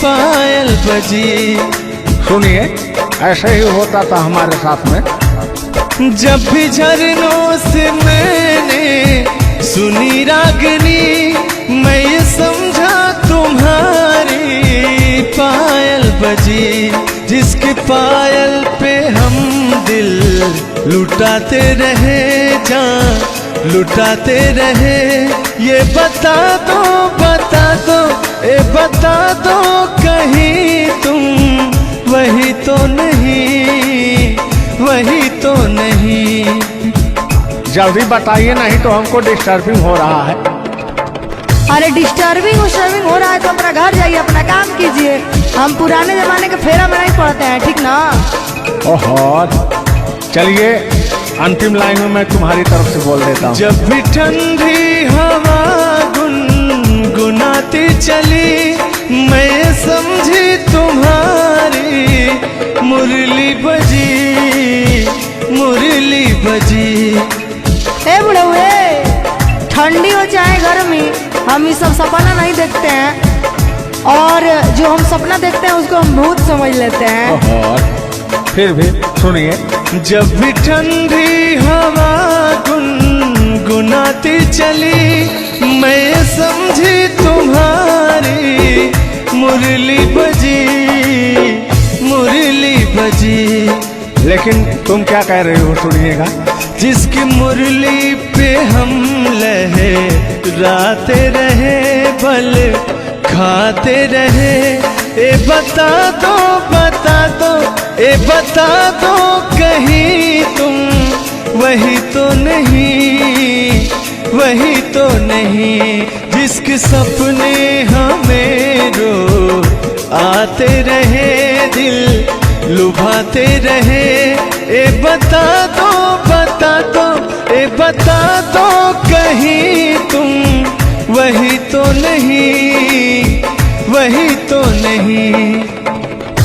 पायल बजी। सुनिए। ऐसे ही होता था हमारे साथ में। जब भी झरनों से मैंने सुनी रागनी, मैं ये समझा तुम्हारी पायल बजी, जिसके पायल पे हम दिल लुटाते रहे, जान लुटाते रहे। ये बता दो बता दो कहीं तुम वही तो नहीं, वही तो नहीं। जल्दी बताइए, नहीं तो हमको डिस्टर्बिंग हो रहा है। अरे डिस्टर्बिंग हो रहा है तो अपना घर जाइए, अपना काम कीजिए। हम पुराने जमाने के फेरा में नहीं पड़ते हैं, ठीक ना? ओहो, चलिए अंतिम लाइन में मैं तुम्हारी तरफ से बोल देता हूँ। जब भी ठंडी हवा गुनगुनाती चली, मैं समझी तुम्हारी मुरली बजी, मुरली बजी। ए बुढ़ऊ, ठंडी हो चाहे गर्मी, हम ये सब सपना नहीं देखते हैं, और जो हम सपना देखते हैं उसको हम भूत समझ लेते हैं। ओहो, फिर भी सुनिए। जब भी ठंडी हवा गुनगुनाती चली, मैं समझी तुम्हारी मुरली बजी, मुरली बजी। लेकिन तुम क्या कह रही हो, सुनिएगा। जिसकी मुरली पे हम लहराते रहे, बल खाते रहे। ए बता दो ए बता दो कहीं तुम वही तो नहीं, वही तो नहीं। जिसके सपने हमें रो आते रहे, दिल लुभाते रहे। ए बता दो ए बता